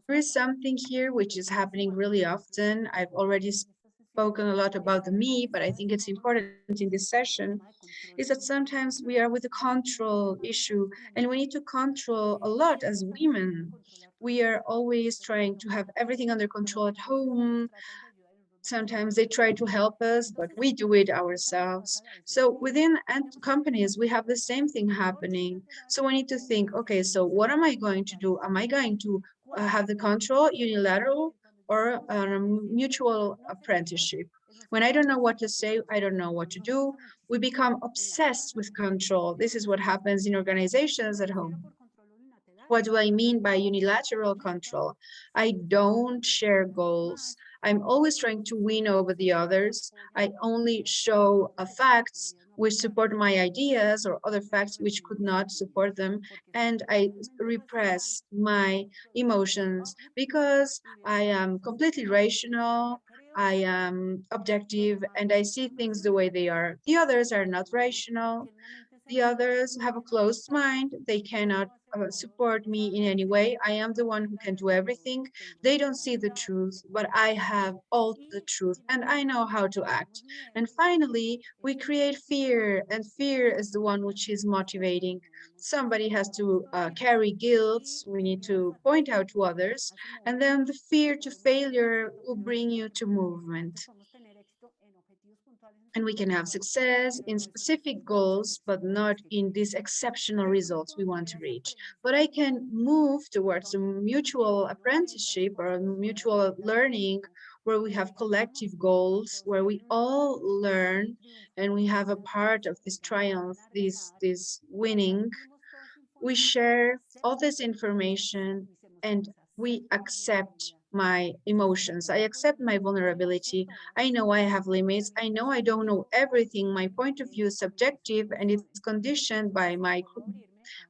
There is something here which is happening really often. I've already spoken a lot about the me, but I think it's important in this session, is that sometimes we are with a control issue and we need to control a lot as women. We are always trying to have everything under control at home. Sometimes they try to help us, but we do it ourselves. So within companies, we have the same thing happening. So we need to think, okay, so what am I going to do? Am I going to have the control unilateral or a mutual apprenticeship? When I don't know what to say, I don't know what to do. We become obsessed with control. This is what happens in organizations at home. What do I mean by unilateral control? I don't share goals. I'm always trying to win over the others. I only show facts which support my ideas or other facts which could not support them. And I repress my emotions because I am completely rational. I am objective and I see things the way they are. The others are not rational. The others have a closed mind. They cannot support me in any way. I am the one who can do everything. They don't see the truth, but I have all the truth and I know how to act. And finally, we create fear, and fear is the one which is motivating. Somebody has to carry guilt. We need to point out to others. And then the fear to failure will bring you to movement. And we can have success in specific goals, but not in these exceptional results we want to reach. But I can move towards a mutual apprenticeship or a mutual learning where we have collective goals, where we all learn and we have a part of this triumph, this winning. We share all this information and we accept my emotions. I accept my vulnerability. I know I have limits. I know I don't know everything. My point of view is subjective and it's conditioned by my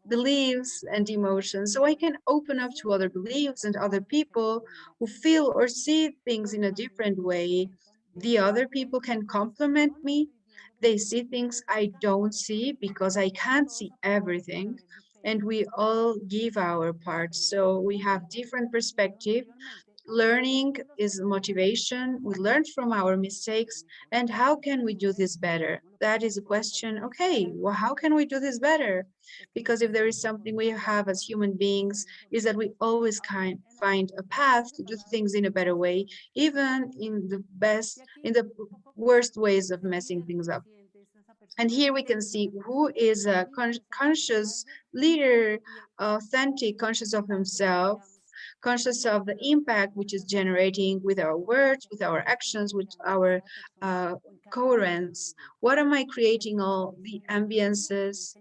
beliefs and emotions. So I can open up to other beliefs and other people who feel or see things in a different way. The other people can compliment me. They see things I don't see because I can't see everything. And we all give our part. So we have different perspective. Learning is motivation. We learn from our mistakes. And how can we do this better? That is a question. Okay, well, how can we do this better? Because if there is something we have as human beings, is that we always find a path to do things in a better way, even in the worst ways of messing things up. And here we can see who is a conscious leader, authentic, conscious of himself, conscious of the impact which is generating with our words, with our actions, with our uh, coherence. What am I creating all the ambiances?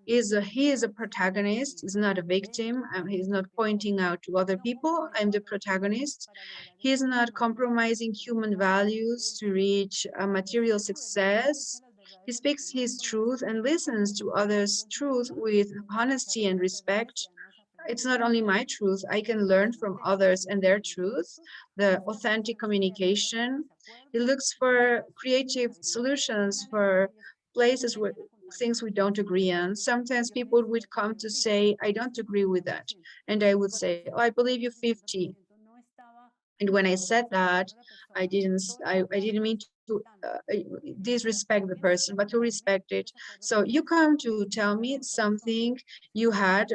He is a protagonist, he's not a victim, he's not pointing out to other people, I'm the protagonist. He's not compromising human values to reach a material success. He speaks his truth and listens to others' truth with honesty and respect. It's not only my truth, I can learn from others and their truth, the authentic communication. He looks for creative solutions for places where things we don't agree on. Sometimes people would come to say, I don't agree with that. And I would say, oh, I believe you 50. And when I said that, I didn't mean to disrespect the person, but to respect it. So you come to tell me something you had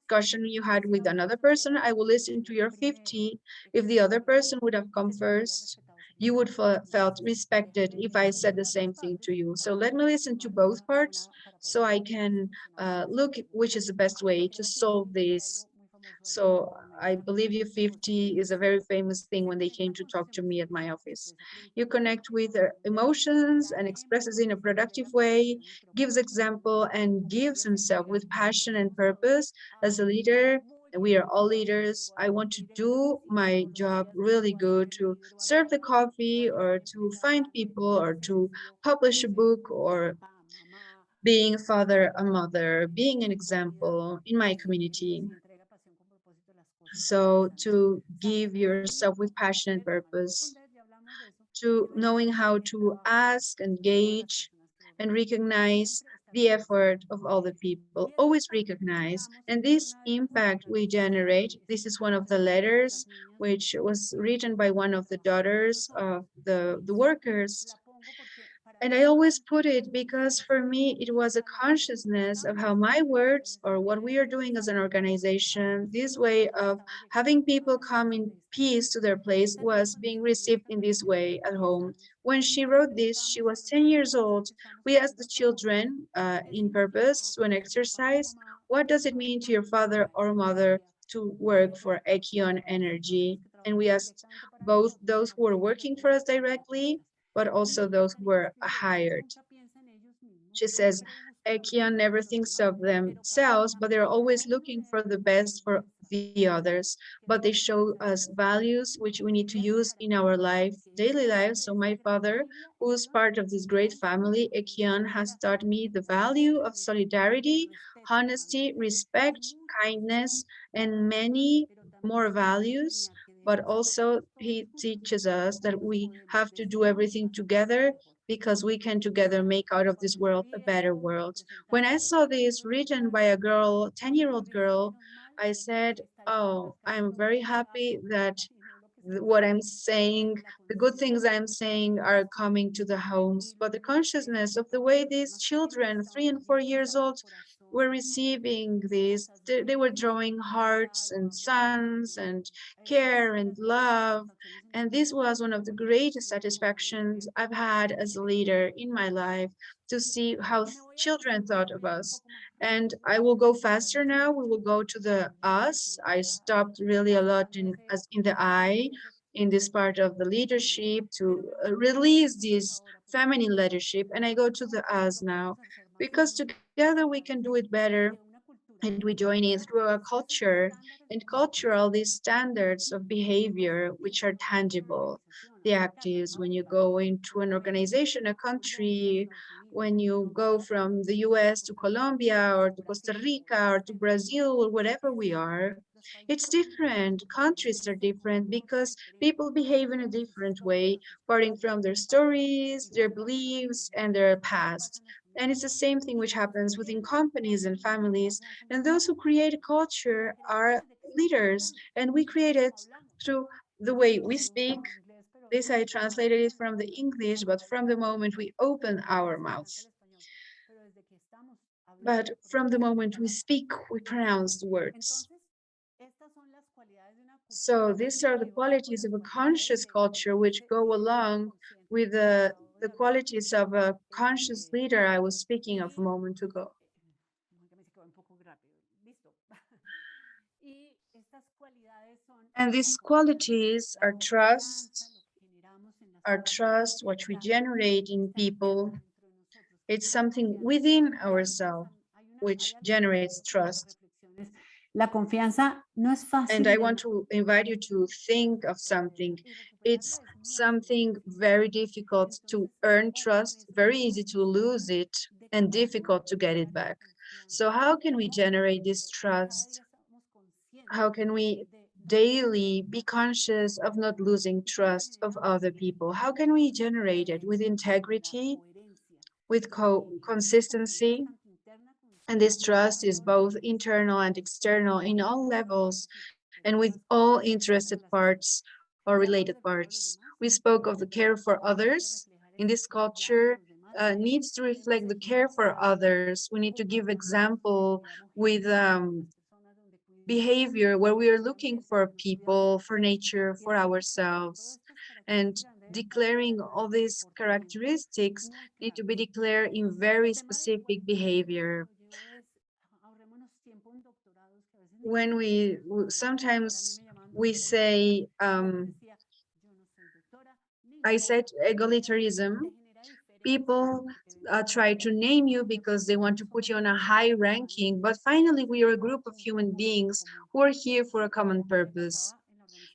discussion you had with another person, I will listen to your 50. If the other person would have come first, you would felt respected if I said the same thing to you. So let me listen to both parts so I can look which is the best way to solve this. So I believe you 50 is a very famous thing when they came to talk to me at my office. You connect with their emotions and expresses in a productive way, gives example and gives himself with passion and purpose. As a leader, we are all leaders. I want to do my job really good, to serve the coffee or to find people or to publish a book or being a father, a mother, being an example in my community. So to give yourself with passion and purpose, to knowing how to ask, engage, and recognize the effort of all the people, always recognize. And this impact we generate, this is one of the letters which was written by one of the daughters of the workers. And I always put it because for me, it was a consciousness of how my words or what we are doing as an organization, this way of having people come in peace to their place was being received in this way at home. When she wrote this, she was 10 years old. We asked the children in purpose to an exercise, what does it mean to your father or mother to work for Equion Energy? And we asked both those who were working for us directly but also those who were hired. She says, Ekian never thinks of themselves, but they're always looking for the best for the others. But they show us values which we need to use in our daily life. So my father, who is part of this great family, Ekian, has taught me the value of solidarity, honesty, respect, kindness, and many more values but also he teaches us that we have to do everything together because we can together make out of this world a better world. When I saw this written by a girl, 10-year-old girl, I said, oh, I'm very happy that what I'm saying, the good things I'm saying are coming to the homes, but the consciousness of the way these children, 3 and 4 years old, were receiving this, they were drawing hearts and suns and care and love. And this was one of the greatest satisfactions I've had as a leader in my life, to see how children thought of us. And I will go faster now. We will go to the us. I stopped really a lot in the I in this part of the leadership to release this feminine leadership. And I go to the us now, because together we can do it better, and we join it through our culture, and cultural these standards of behavior which are tangible, the actives. When you go into an organization, a country, when you go from the US to Colombia or to Costa Rica or to Brazil or whatever we are, it's different. Countries are different because people behave in a different way, parting from their stories, their beliefs, and their past. And it's the same thing which happens within companies and families. And those who create a culture are leaders. And we create it through the way we speak. This I translated it from the English, but from the moment we open our mouth. But from the moment we speak, we pronounce the words. So these are the qualities of a conscious culture which go along with the qualities of a conscious leader I was speaking of a moment ago. And these qualities are trust, what we generate in people. It's something within ourselves which generates trust. La confianza no es And fácil I de want to invite you to think of something. It's something very difficult to earn trust, very easy to lose it, and difficult to get it back. So how can we generate this trust? How can we daily be conscious of not losing trust of other people? How can we generate it? With integrity, with consistency. And this trust is both internal and external in all levels, and with all interested parts or related parts. We spoke of the care for others. In this culture, needs to reflect the care for others. We need to give example with behavior where we are looking for people, for nature, for ourselves. And declaring all these characteristics need to be declared in very specific behavior. When sometimes we say, I said egalitarianism, people try to name you because they want to put you on a high ranking, but finally we are a group of human beings who are here for a common purpose.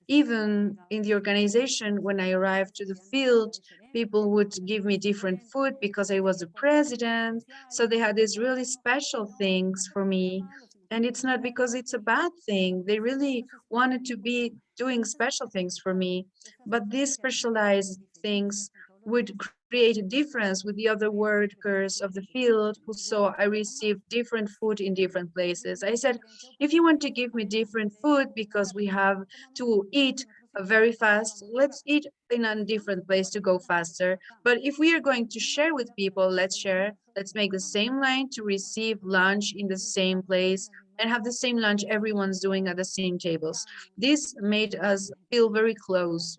Even in the organization, when I arrived to the field, people would give me different food because I was the president. So they had these really special things for me. And it's not because it's a bad thing. They really wanted to be doing special things for me. But these specialized things would create a difference with the other workers of the field who saw I received different food in different places. I said, if you want to give me different food because we have to eat very fast, let's eat in a different place to go faster. But if we are going to share with people, let's share. Let's make the same line to receive lunch in the same place and have the same lunch everyone's doing at the same tables. This made us feel very close.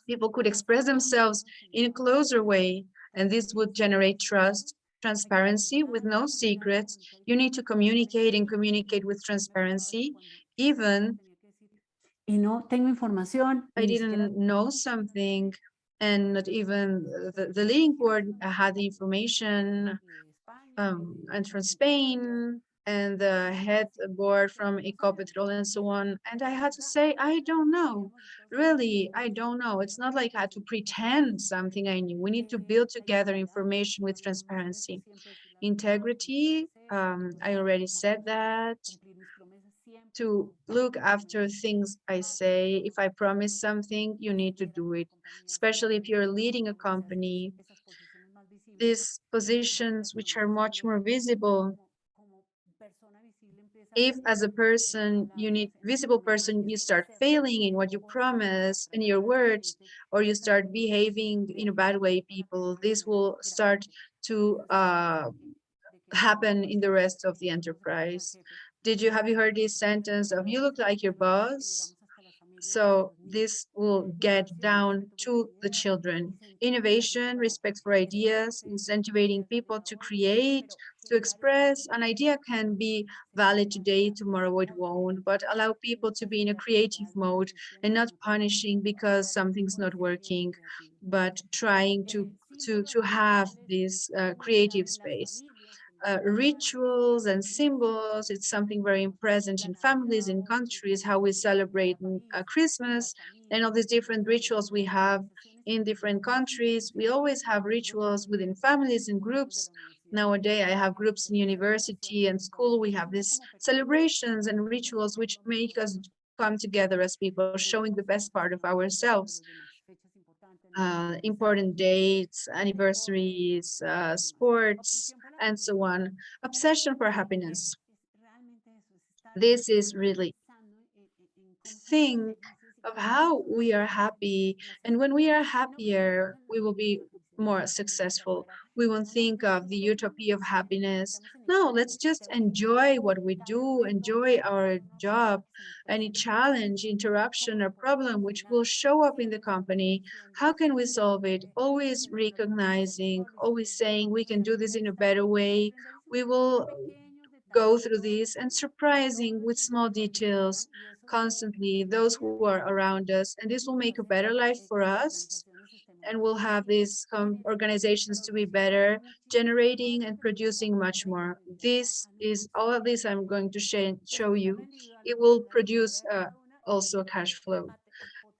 People could express themselves in a closer way, and this would generate trust, transparency with no secrets. You need to communicate and communicate with transparency. Even y no tengo información. I didn't know something, and not even the leading board had the information, and from Spain, and the head board from Ecopetrol and so on. And I had to say, I don't know. Really, I don't know. It's not like I had to pretend something I knew. We need to build together information with transparency. Integrity, I already said that. to look after things I say. If I promise something, you need to do it, especially if you're leading a company. These positions, which are much more visible, if as a person, you need visible person, you start failing in what you promise in your words, or you start behaving in a bad way, people, this will start to happen in the rest of the enterprise. Have you heard this sentence of you look like your boss? So this will get down to the children. Innovation, respect for ideas, incentivizing people to create, to express. An idea can be valid today, tomorrow it won't, but allow people to be in a creative mode and not punishing because something's not working, but trying to have this creative space. Rituals and symbols. It's something very present in families, in countries, how we celebrate Christmas and all these different rituals we have in different countries. We always have rituals within families and groups. Nowadays, I have groups in university and school. We have these celebrations and rituals which make us come together as people, showing the best part of ourselves. Important dates, anniversaries, sports, and so on. Obsession for happiness. This is really think of how we are happy. And when we are happier, we will be more successful. We won't think of the utopia of happiness. No, let's just enjoy what we do, enjoy our job. Any challenge, interruption, or problem which will show up in the company, how can we solve it? Always recognizing, always saying we can do this in a better way. We will go through this and surprising with small details constantly those who are around us, and this will make a better life for us, and we'll have these organizations to be better, generating and producing much more. This is all of this I'm going to show you. It will produce also a cash flow.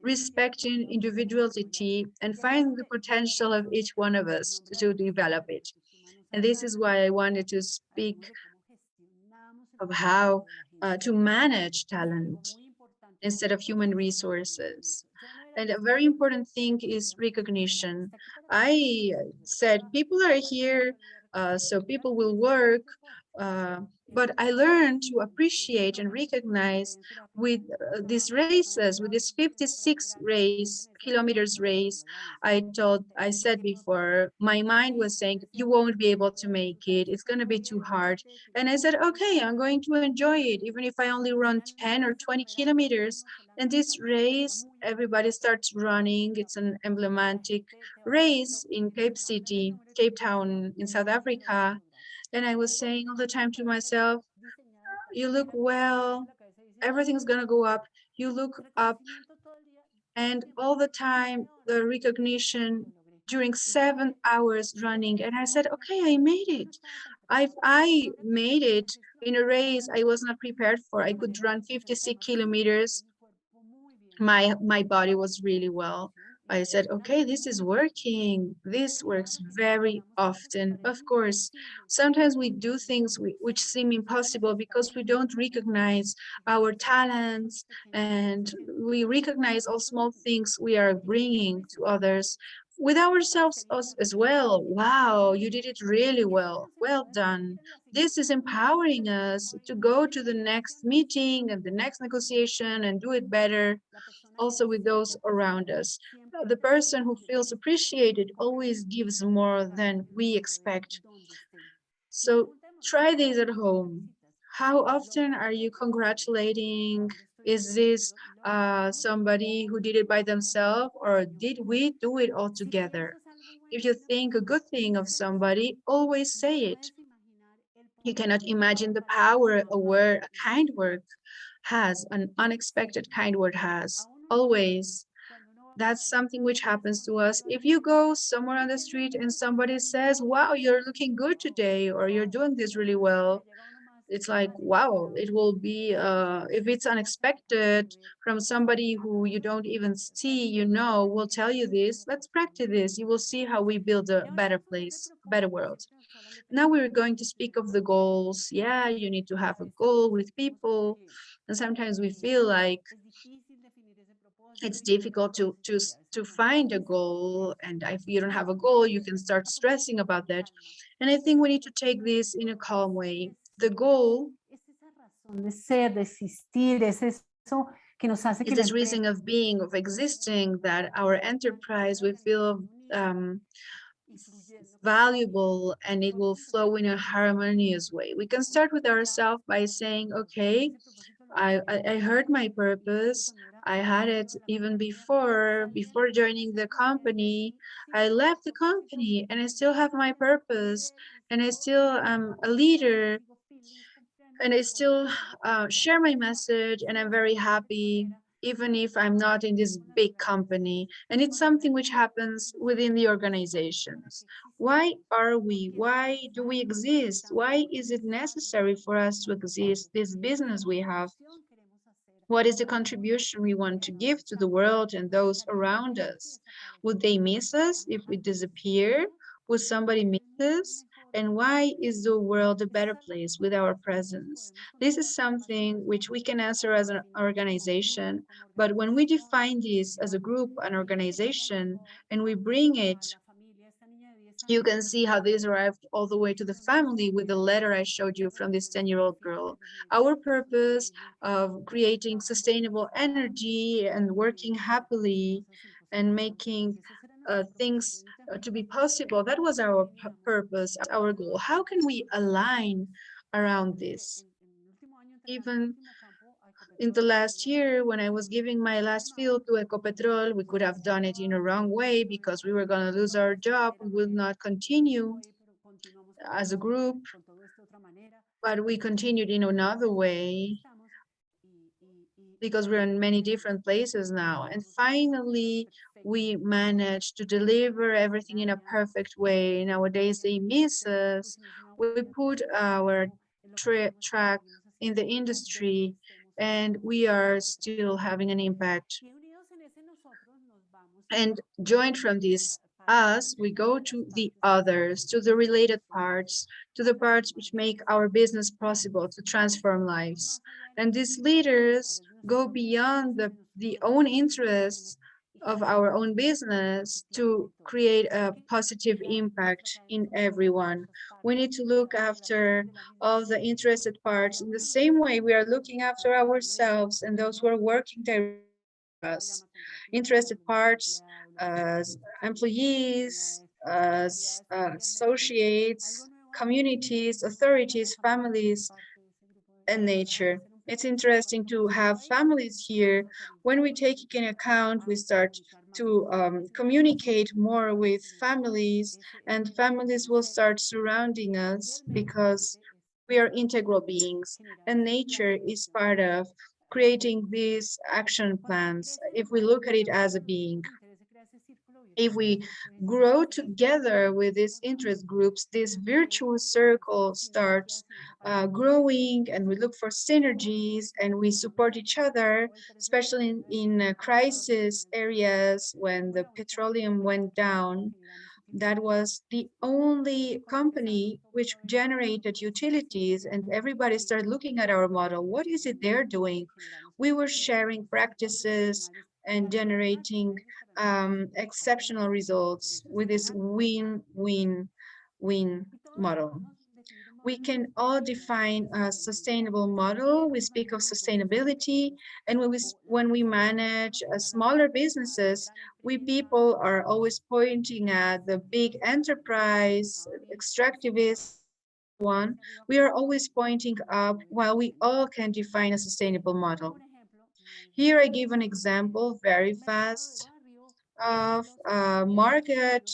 Respecting individuality and finding the potential of each one of us to develop it. And this is why I wanted to speak of how to manage talent instead of human resources. And a very important thing is recognition. I said people are here, so people will work, uh, but I learned to appreciate and recognize with these races, with this 56 kilometers race. I said before, my mind was saying, you won't be able to make it. It's going to be too hard. And I said, okay, I'm going to enjoy it, even if I only run 10 or 20 kilometers. And this race, everybody starts running. It's an emblematic race in Cape Town in South Africa. And I was saying all the time to myself, you look well, everything's gonna go up. You look up, and all the time, the recognition during 7 hours running. And I said, okay, I made it. I made it in a race I was not prepared for. I could run 56 kilometers. My body was really well. I said, okay, this is working. This works very often. Of course, sometimes we do things which seem impossible because we don't recognize our talents, and we recognize all small things we are bringing to others with ourselves as well. Wow, you did it really well. Well done. This is empowering us to go to the next meeting and the next negotiation and do it better, also with those around us. The person who feels appreciated always gives more than we expect. So try this at home. How often are you congratulating? Is this somebody who did it by themselves, or did we do it all together? If you think a good thing of somebody, always say it. You cannot imagine the power a word, a kind word has, an unexpected kind word has. Always. That's something which happens to us. If you go somewhere on the street and somebody says, wow, you're looking good today, or you're doing this really well, it's like, wow, it will be, if it's unexpected from somebody who you don't even see, will tell you this, let's practice this. You will see how we build a better place, a better world. Now we're going to speak of the goals. Yeah, you need to have a goal with people. And sometimes we feel like it's difficult to find a goal. And if you don't have a goal, you can start stressing about that. And I think we need to take this in a calm way. The goal de ser, de existir, es eso que nos hace is que la this empresa reason of being, of existing, that our enterprise will feel valuable and it will flow in a harmonious way. We can start with ourselves by saying, okay, I heard my purpose. I had it even before joining the company. I left the company and I still have my purpose, and I still am a leader, and I still share my message, and I'm very happy, even if I'm not in this big company. And it's something which happens within the organizations. Why are we? Why do we exist? Why is it necessary for us to exist, this business we have? What is the contribution we want to give to the world and those around us? Would they miss us if we disappear? Would somebody miss us? And why is the world a better place with our presence? This is something which we can answer as an organization, but when we define this as a group, an organization, and we bring it, you can see how this arrived all the way to the family with the letter I showed you from this 10-year-old girl. Our purpose of creating sustainable energy and working happily and making things to be possible, that was our purpose, our goal. How can we align around this? Even in the last year, when I was giving my last field to Ecopetrol, we could have done it in a wrong way because we were going to lose our job. We would not continue as a group, but we continued in another way because we're in many different places now. And finally, we managed to deliver everything in a perfect way. Nowadays, they miss us. We put our track in the industry, and we are still having an impact. And joined from this us, we go to the others, to the related parts, to the parts which make our business possible to transform lives. And these leaders go beyond the own interests of our own business to create a positive impact in everyone. We need to look after all the interested parts in the same way we are looking after ourselves and those who are working directly for us. Interested parts as employees, as associates, communities, authorities, families, and nature. It's interesting to have families here. When we take it in account, we start to communicate more with families, and families will start surrounding us because we are integral beings, and nature is part of creating these action plans if we look at it as a being. If we grow together with these interest groups, this virtuous circle starts growing, and we look for synergies and we support each other, especially in crisis areas when the petroleum went down. That was the only company which generated utilities, and everybody started looking at our model. What is it they're doing? We were sharing practices and generating exceptional results with this win-win-win model. We can all define a sustainable model. We speak of sustainability, and when we manage smaller businesses, we people are always pointing at the big enterprise, extractivist one. We are always pointing up while we all can define a sustainable model. Here I give an example very fast of a market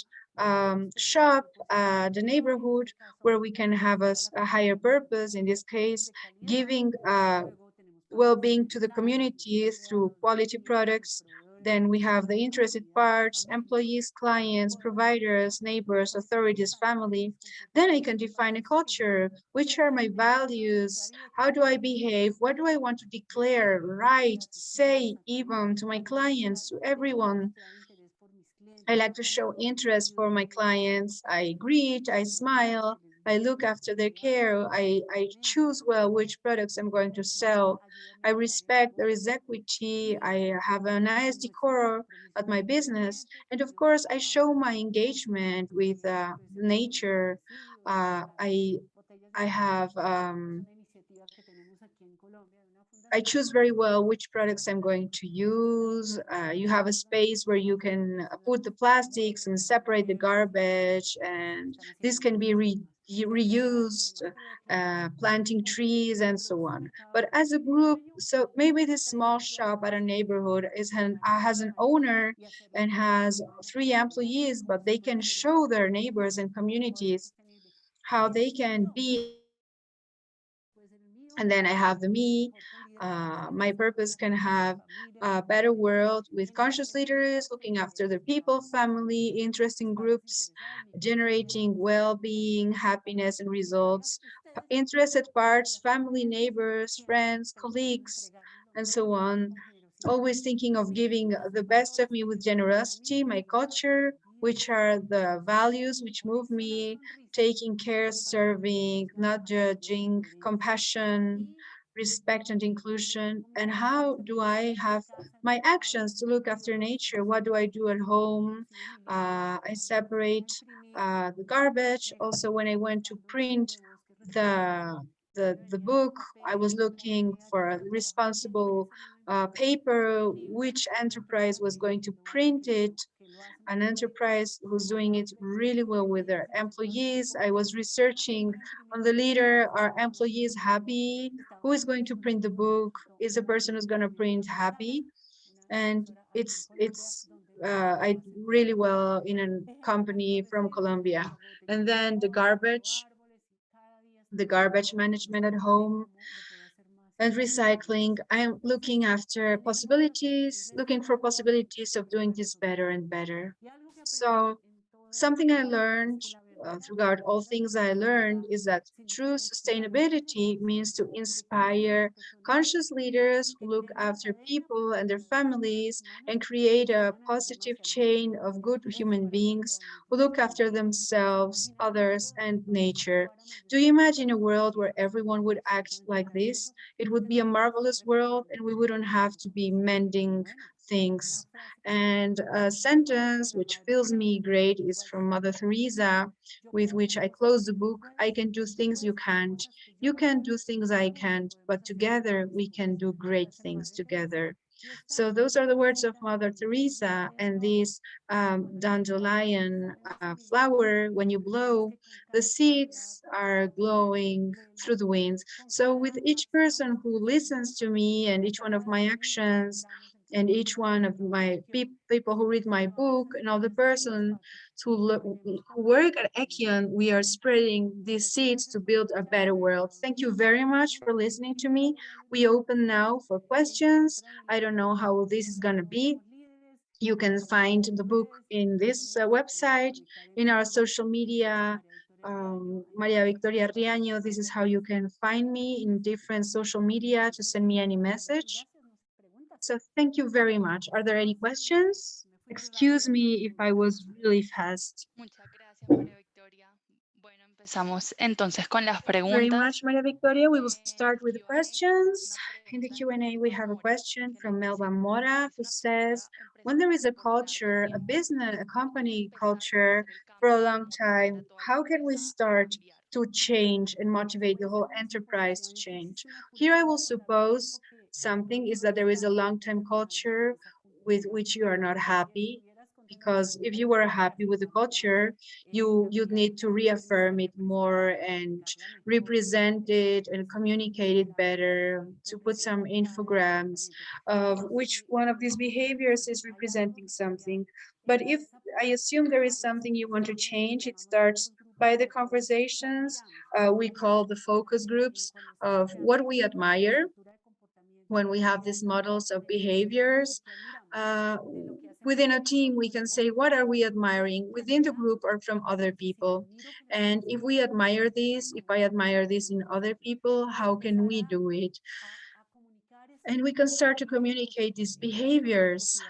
shop, the neighborhood, where we can have a higher purpose, in this case, giving well-being to the community through quality products. Then we have the interested parts, employees, clients, providers, neighbors, authorities, family. Then I can define a culture. Which are my values? How do I behave? What do I want to declare, write, say, even to my clients, to everyone? I like to show interest for my clients. I greet, I smile, I look after their care. I choose well which products I'm going to sell. I respect, there is equity. I have a nice decor at my business. And of course, I show my engagement with nature. I have I choose very well which products I'm going to use. You have a space where you can put the plastics and separate the garbage, and this can be reused, planting trees and so on. But as a group, so maybe this small shop at a neighborhood has an owner and has 3 employees, but they can show their neighbors and communities how they can be. And then I have the me. My purpose can have a better world with conscious leaders looking after their people, family, interesting groups, generating well-being, happiness, and results. Interested parts, family, neighbors, friends, colleagues, and so on. Always thinking of giving the best of me with generosity, my culture, which are the values which move me, taking care, serving, not judging, compassion, respect and inclusion. And how do I have my actions to look after nature? What do I do at home? I separate the garbage. Also, when I went to print the book, I was looking for a responsible paper, which enterprise was going to print it, an enterprise who's doing it really well with their employees. I was researching on the leader, are employees happy? Who is going to print the book? Is the person who's going to print happy? And I really well in a company from Colombia. And then the garbage management at home, and recycling. I'm looking after possibilities, looking for possibilities of doing this better and better. So something I learned throughout all things I learned is that true sustainability means to inspire conscious leaders who look after people and their families and create a positive chain of good human beings who look after themselves, others, and nature. Do you imagine a world where everyone would act like this? It would be a marvelous world, and we wouldn't have to be mending things. And a sentence which fills me great is from Mother Teresa, with which I close the book. I can do things you can't. You can do things I can't, but together we can do great things together. So those are the words of Mother Teresa, and this dandelion flower, when you blow, the seeds are glowing through the wind. So with each person who listens to me and each one of my actions, and each one of my people who read my book, and all the persons who work at Equion, we are spreading these seeds to build a better world. Thank you very much for listening to me. We open now for questions. I don't know how this is going to be. You can find the book in this website, in our social media, María Victoria Riaño. This is how you can find me in different social media to send me any message. So thank you very much. Are there any questions? Excuse me if I was really fast. Muchas gracias, María Victoria. Bueno, empezamos entonces con las Thank you very preguntas. much, Maria Victoria. We will start En with the Q&A tenemos questions. una In the pregunta Q&A, de we Melba have a Mora question que nos from dice, Melba ¿cuál Mora, es who la cultura says, when there is empresarial a por un largo culture, a tiempo business, y a cómo company empezar a culture hacer el for a cambio long y motivar a time, toda la how can we empresa a start cambiar? to change and motivate the whole enterprise to change? Here I will suppose something is that there is a long-term culture with which you are not happy, because if you were happy with the culture, you'd need to reaffirm it more and represent it and communicate it better, to put some infograms of which one of these behaviors is representing something. But if I assume there is something you want to change, it starts by the conversations we call the focus groups of what we admire when we have these models of behaviors. Within a team, we can say, what are we admiring within the group or from other people? And if we admire this, if I admire this in other people, how can we do it? And we can start to communicate these behaviors.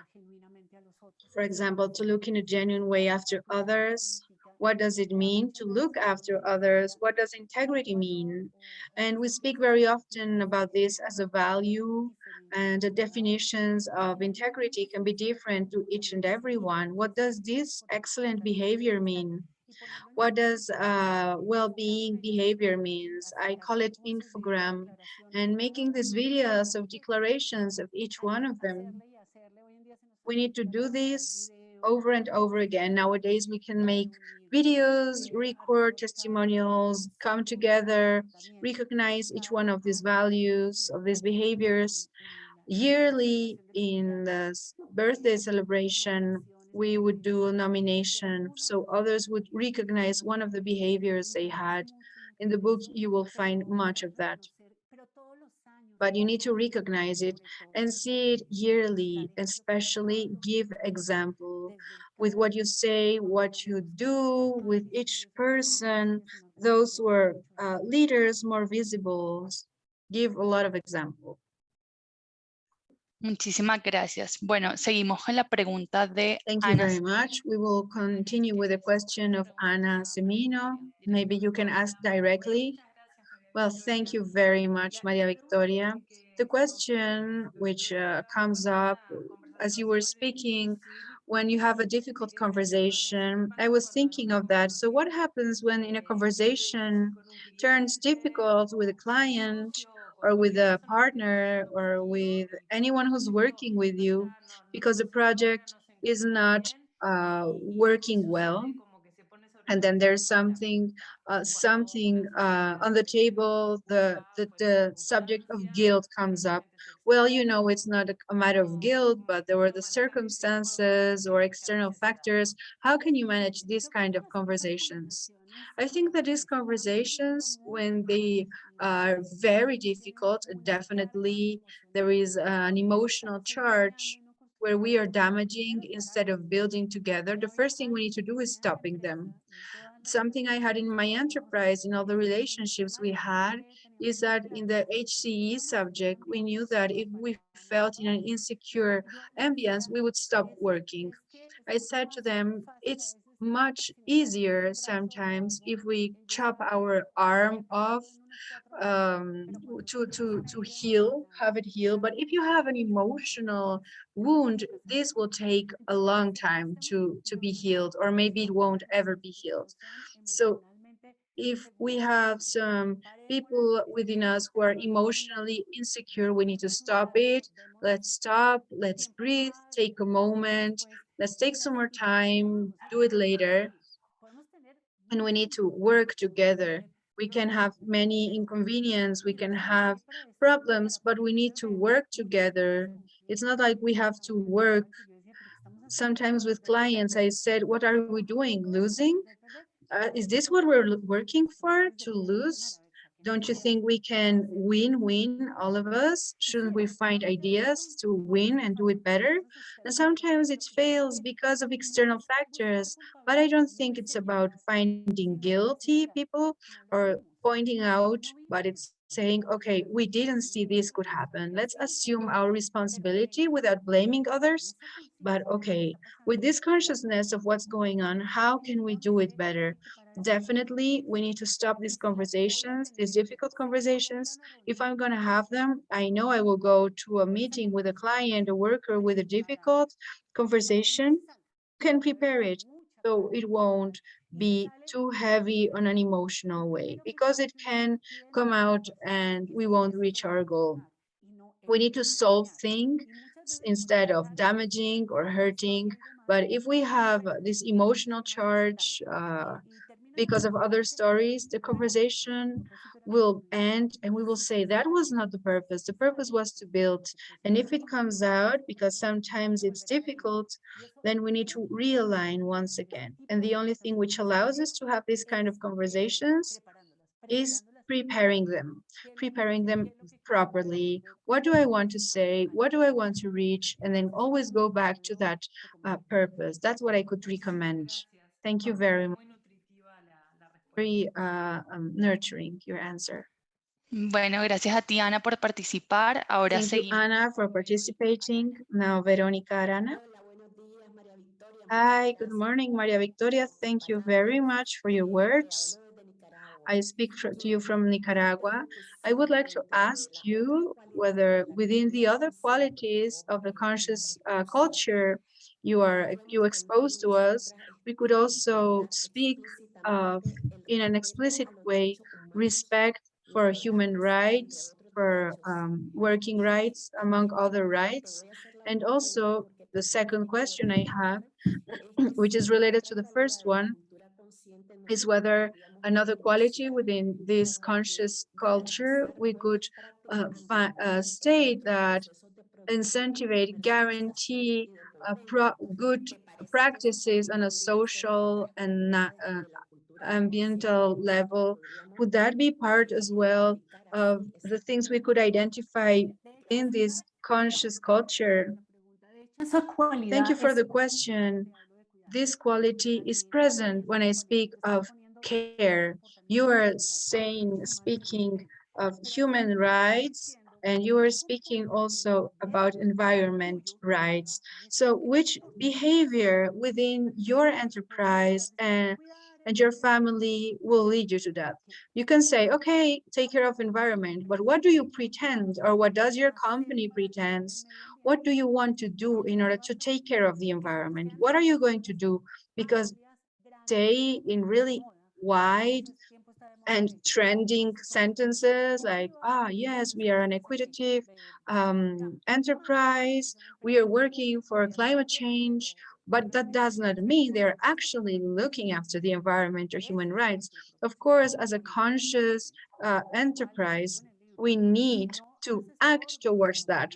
For example, to look in a genuine way after others. What does it mean to look after others? What does integrity mean? And we speak very often about this as a value, and the definitions of integrity can be different to each and every one. What does this excellent behavior mean? What does well-being behavior means? I call it infogram, and making these videos of declarations of each one of them. We need to do this over and over again. Nowadays, we can make videos, record testimonials, come together, recognize each one of these values, of these behaviors. Yearly in the birthday celebration, we would do a nomination so others would recognize one of the behaviors they had. In the book, you will find much of that. But you need to recognize it and see it yearly, especially give example with what you say, what you do with each person. Those who are leaders, more visible, give a lot of example. Muchísimas gracias. Bueno, seguimos con la pregunta de Thank you Ana. very much. We will continue with the question of Ana Semino. Maybe you can ask directly. Well, thank you very much, María Victoria. The question which comes up as you were speaking, when you have a difficult conversation, I was thinking of that. So what happens when in a conversation turns difficult with a client or with a partner or with anyone who's working with you because the project is not working well? And then there's something on the table, the subject of guilt comes up. Well, you know, it's not a matter of guilt, but there were the circumstances or external factors. How can you manage these kind of conversations? I think that these conversations, when they are very difficult, definitely there is an emotional charge where we are damaging instead of building together. The first thing we need to do is stopping them. Something I had in my enterprise, in all the relationships we had, is that in the HCE subject, we knew that if we felt in an insecure ambience, we would stop working. I said to them, it's much easier sometimes if we chop our arm off to heal, have it heal. But if you have an emotional wound, this will take a long time to be healed, or maybe it won't ever be healed. So if we have some people within us who are emotionally insecure, we need to stop it. Let's stop, let's breathe, take a moment, let's take some more time, do it later. And we need to work together. We can have many inconveniences, we can have problems, but we need to work together. It's not like we have to work. Sometimes with clients, I said, what are we doing? Losing? Is this what we're working for, to lose? Don't you think we can win, all of us? Shouldn't we find ideas to win and do it better? And sometimes it fails because of external factors, but I don't think it's about finding guilty people or pointing out, but it's saying, okay, we didn't see this could happen. Let's assume our responsibility without blaming others. But okay, with this consciousness of what's going on, how can we do it better? Definitely, we need to stop these conversations, these difficult conversations. If I'm going to have them, I know I will go to a meeting with a client, a worker with a difficult conversation. You can prepare it so it won't be too heavy on an emotional way, because it can come out and we won't reach our goal. We need to solve things instead of damaging or hurting. But if we have this emotional charge, because of other stories, the conversation will end and we will say that was not the purpose. The purpose was to build. And if it comes out, because sometimes it's difficult, then we need to realign once again. And the only thing which allows us to have this kind of conversations is preparing them properly. What do I want to say? What do I want to reach? And then always go back to that purpose. That's what I could recommend. Thank you very much. Very nurturing, your answer. Bueno, gracias a ti, Ana, por participar. Ahora Thank you, seguimos. Ana, for participating. Now, Verónica Arana. Hi, good morning, Maria Victoria. Thank you very much for your words. I speak to you from Nicaragua. I would like to ask you whether within the other qualities of the conscious culture you expose to us, we could also speak of, in an explicit way, respect for human rights, for working rights, among other rights. And also the second question I have, which is related to the first one, is whether another quality within this conscious culture we could state that incentivate, guarantee good practices on a social and ambiental level. Would that be part as well of the things we could identify in this conscious culture? Thank you for the question. This quality is present when I speak of care. You are speaking of human rights, and you are speaking also about environment rights. So which behavior within your enterprise and your family will lead you to that? You can say, okay, take care of environment, but what do you pretend, or what does your company pretends? What do you want to do in order to take care of the environment? What are you going to do? Because stay in really wide and trending sentences like, yes, we are an equitative enterprise, we are working for climate change, but that does not mean they're actually looking after the environment or human rights. Of course, as a conscious enterprise, we need to act towards that.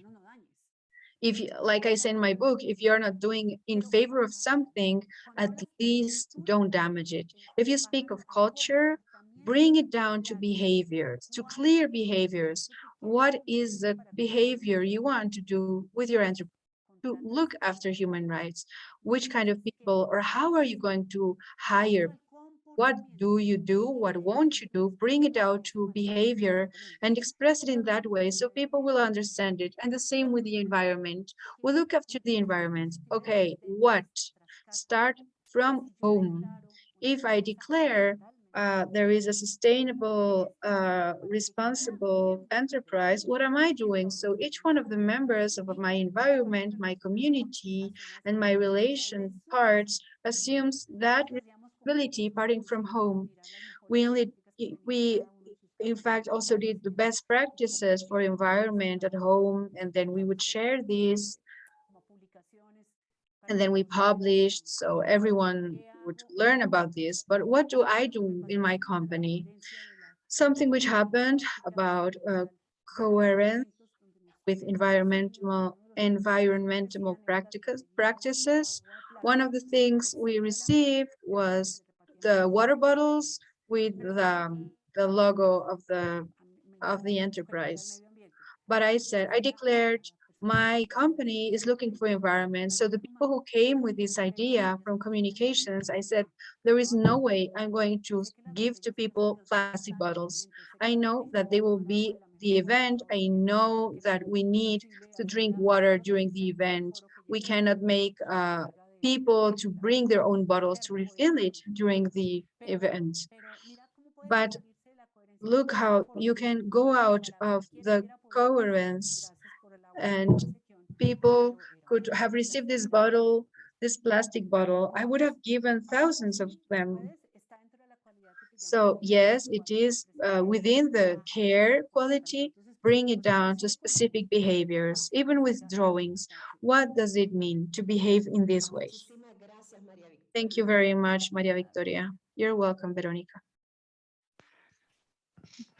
If, like I say in my book, if you're not doing in favor of something, at least don't damage it. If you speak of culture, bring it down to behaviors, to clear behaviors. What is the behavior you want to do with your enterprise to look after human rights? Which kind of people, or how are you going to hire? What do you do? What won't you do? Bring it out to behavior and express it in that way so people will understand it. And the same with the environment. We look after the environment. Okay, what? Start from home. If I declare there is a sustainable, responsible enterprise, what am I doing? So each one of the members of my environment, my community, and my relation parts assumes that responsibility parting from home. We in fact also did the best practices for environment at home, and then we would share these, and then we published so everyone would learn about this. But what do I do in my company? Something which happened about coherence with environmental practices. One of the things we received was the water bottles with the logo of the enterprise. But I said, I declared my company is looking for environment. So the people who came with this idea from communications, I said, there is no way I'm going to give to people plastic bottles. I know that they will be the event. I know that we need to drink water during the event. We cannot make people to bring their own bottles to refill it during the event. But look how you can go out of the coherence, and people could have received this bottle, this plastic bottle. I would have given thousands of them. So yes, it is within the care quality, bring it down to specific behaviors, even with drawings. What does it mean to behave in this way? Thank you very much, Maria Victoria. You're welcome, Verónica.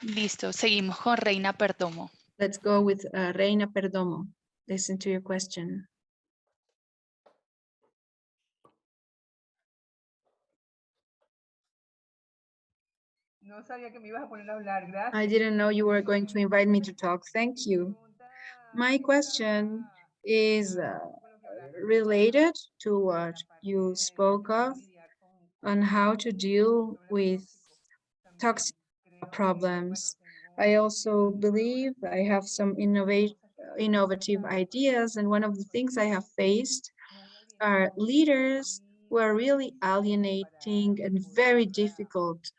Listo, seguimos con Reina Perdomo. Let's go with Reina Perdomo. Listen to your question. I didn't know you were going to invite me to talk. Thank you. My question is related to what you spoke of on how to deal with toxic problems. I also believe I have some innovative ideas, and one of the things I have faced are leaders who are really alienating and very difficult,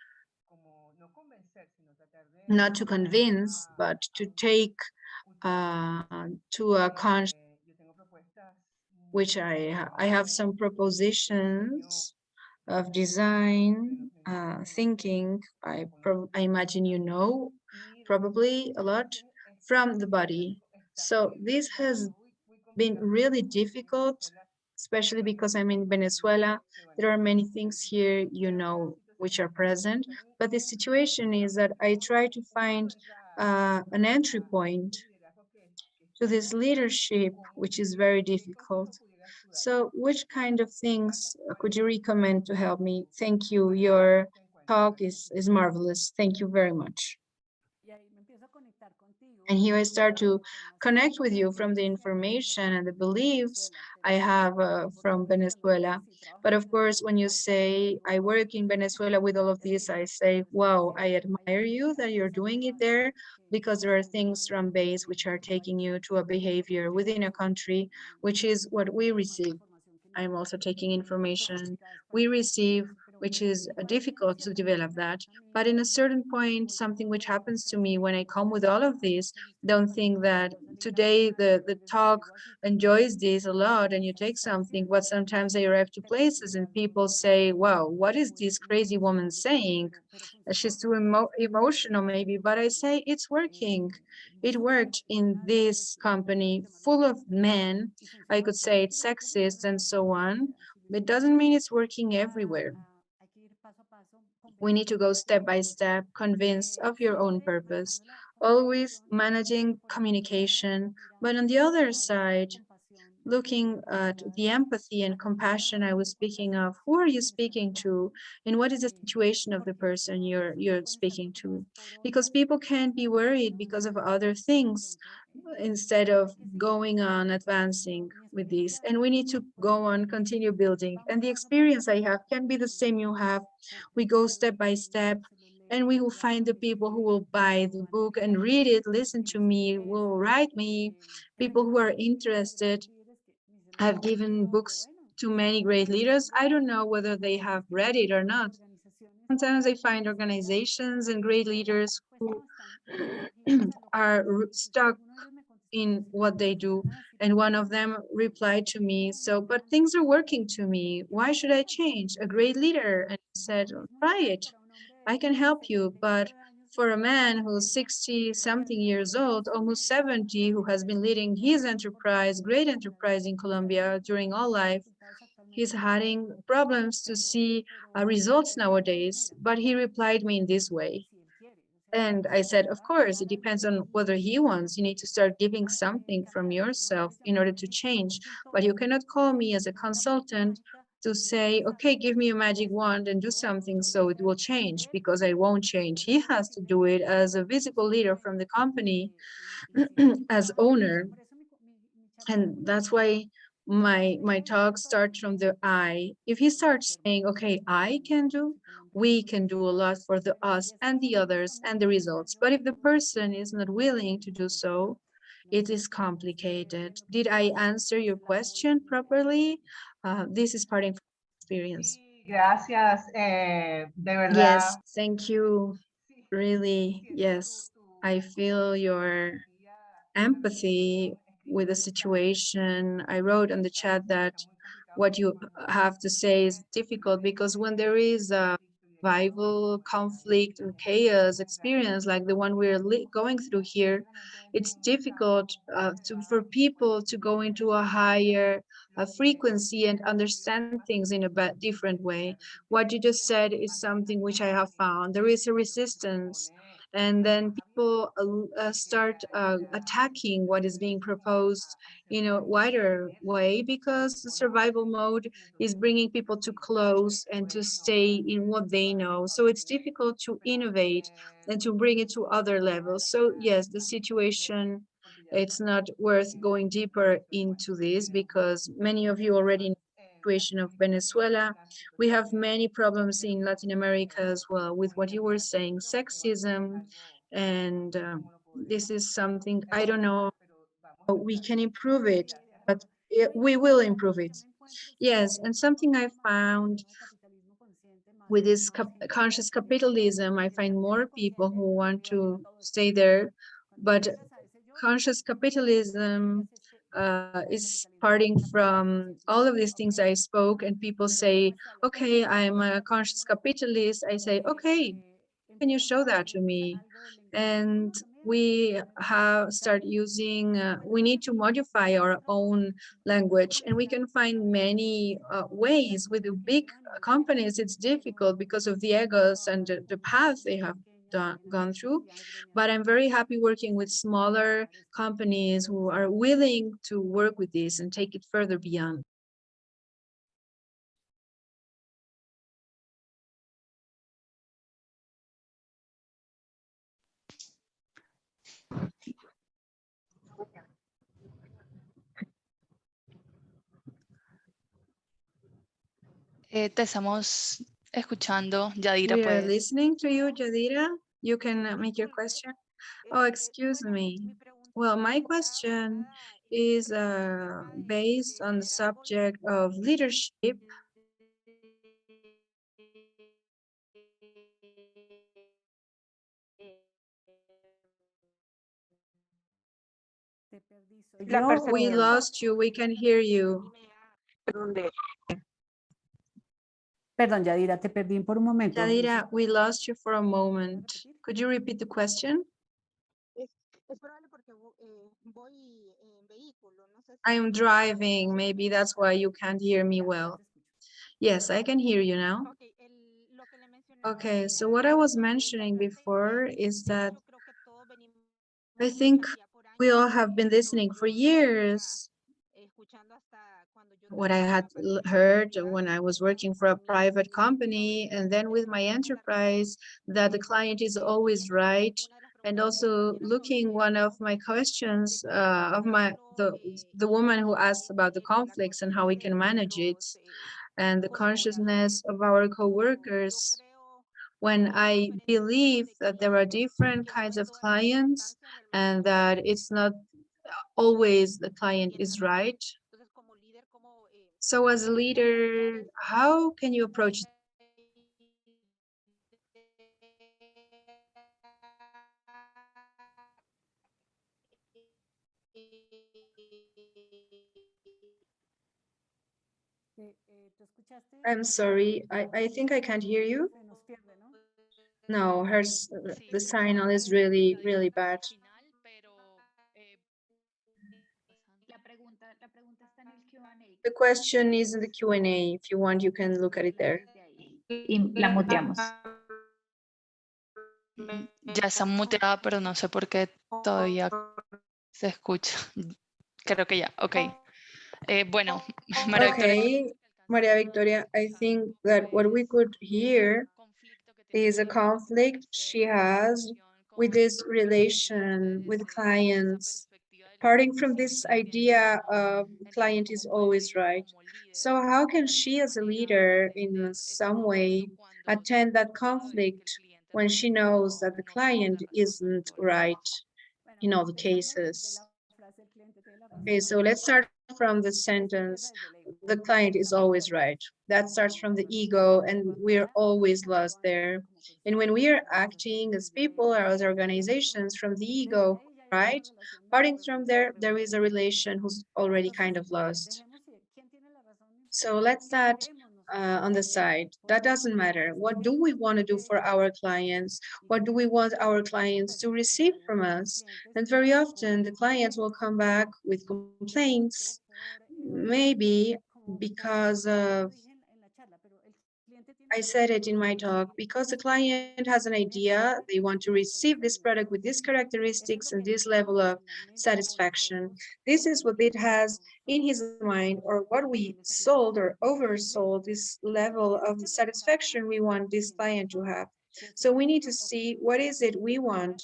not to convince, but to take to a conscious, which I have some propositions of design thinking. I imagine you know probably a lot from the body. So this has been really difficult, especially because I'm in Venezuela. There are many things here, you know, which are present, but the situation is that I try to find an entry point to this leadership, which is very difficult. So which kind of things could you recommend to help me? Thank you. Your talk is marvelous. Thank you very much. And here I start to connect with you from the information and the beliefs I have from Venezuela. But of course, when you say I work in Venezuela with all of this, I say, wow, I admire you that you're doing it there, because there are things from base which are taking you to a behavior within a country, which is what we receive. I'm also taking information we receive, which is difficult to develop that. But in a certain point, something which happens to me when I come with all of this, don't think that today the talk enjoys this a lot and you take something, but sometimes I arrive to places and people say, wow, what is this crazy woman saying? She's too emotional maybe, but I say it's working. It worked in this company full of men. I could say it's sexist and so on, but it doesn't mean it's working everywhere. We need to go step by step, convinced of your own purpose, always managing communication. But on the other side, looking at the empathy and compassion I was speaking of, who are you speaking to, and what is the situation of the person you're speaking to? Because people can't be worried because of other things instead of going on advancing with this. And we need to go on, continue building. And the experience I have can be the same you have. We go step by step, and we will find the people who will buy the book and read it, listen to me, will write me, people who are interested. I've given books to many great leaders. I don't know whether they have read it or not. Sometimes I find organizations and great leaders who are stuck in what they do. And one of them replied to me, so, but things are working to me. Why should I change? A great leader. And I said, try it. I can help you. But for a man who's 60 something years old, almost 70, who has been leading his enterprise, great enterprise in Colombia during all life, he's having problems to see results nowadays. But he replied me in this way. And I said, of course, it depends on whether he wants. You need to start giving something from yourself in order to change. But you cannot call me as a consultant to say, okay, give me a magic wand and do something so it will change, because I won't change. He has to do it as a visible leader from the company, as owner. And that's why my talk starts from the I. If he starts saying, okay, I can do, we can do a lot for the us and the others and the results. But if the person is not willing to do so, it is complicated. Did I answer your question properly? This is part of experience. Yes, thank you. Really, yes. I feel your empathy with the situation. I wrote in the chat that what you have to say is difficult, because when there is a survival, conflict, and chaos experience like the one we're going through here, it's difficult for people to go into a higher frequency and understand things in a different way. What you just said is something which I have found. There is a resistance, and then people start attacking what is being proposed in a wider way, because the survival mode is bringing people to close and to stay in what they know. So it's difficult to innovate and to bring it to other levels. So yes, the situation, it's not worth going deeper into this, because many of you already know the situation of Venezuela. We have many problems in Latin America as well with what you were saying, sexism, and this is something, I don't know how we can improve it, but we will improve it. Yes, and something I found with this conscious capitalism, I find more people who want to stay there, but conscious capitalism is parting from all of these things I spoke, and people say, okay, I'm a conscious capitalist. I say, okay, can you show that to me? And we have start using, we need to modify our own language, and we can find many ways. With the big companies, it's difficult because of the egos and the path they have gone through. But I'm very happy working with smaller companies who are willing to work with this and take it further beyond. Te estamos escuchando, Yadira, We are puedes. listening to you, Jadira. You can make your question. Oh, excuse me. Well, my question is based on the subject of leadership. We lost you. We can hear you. Perdón, Yadira, te perdí por un momento. Yadira, we lost you for a moment. Could you repeat the question? I am driving. Maybe that's why you can't hear me well. Yes, I can hear you now. Okay, so what I was mentioning before is that I think we all have been listening for years. What I had heard when I was working for a private company, and then with my enterprise, that the client is always right. And also looking, one of my questions of the woman who asked about the conflicts and how we can manage it, and the consciousness of our coworkers. When I believe that there are different kinds of clients and that it's not always the client is right. So as a leader, how can you approach? I'm sorry, I think I can't hear you. No, the signal is really, really bad. The question is in the Q&A. If you want, you can look at it there. Y la muteamos. Ya está muteada, pero no sé por qué todavía se escucha. Creo que ya, ok. Bueno, María Victoria. Okay, Maria Victoria, I think that what we could hear is a conflict she has with this relation with clients, parting from this idea of client is always right. So how can she as a leader in some way attend that conflict when she knows that the client isn't right in all the cases? Okay, so let's start from the sentence, the client is always right. That starts from the ego, and we're always lost there. And when we are acting as people or as organizations from the ego, right? Parting from there is a relation who's already kind of lost. So let's that on the side. That doesn't matter. What do we want to do for our clients? What do we want our clients to receive from us? And very often the clients will come back with complaints, maybe because of, I said it in my talk, because the client has an idea, they want to receive this product with these characteristics and this level of satisfaction. This is what it has in his mind, or what we sold or oversold, this level of satisfaction we want this client to have. So we need to see what is it we want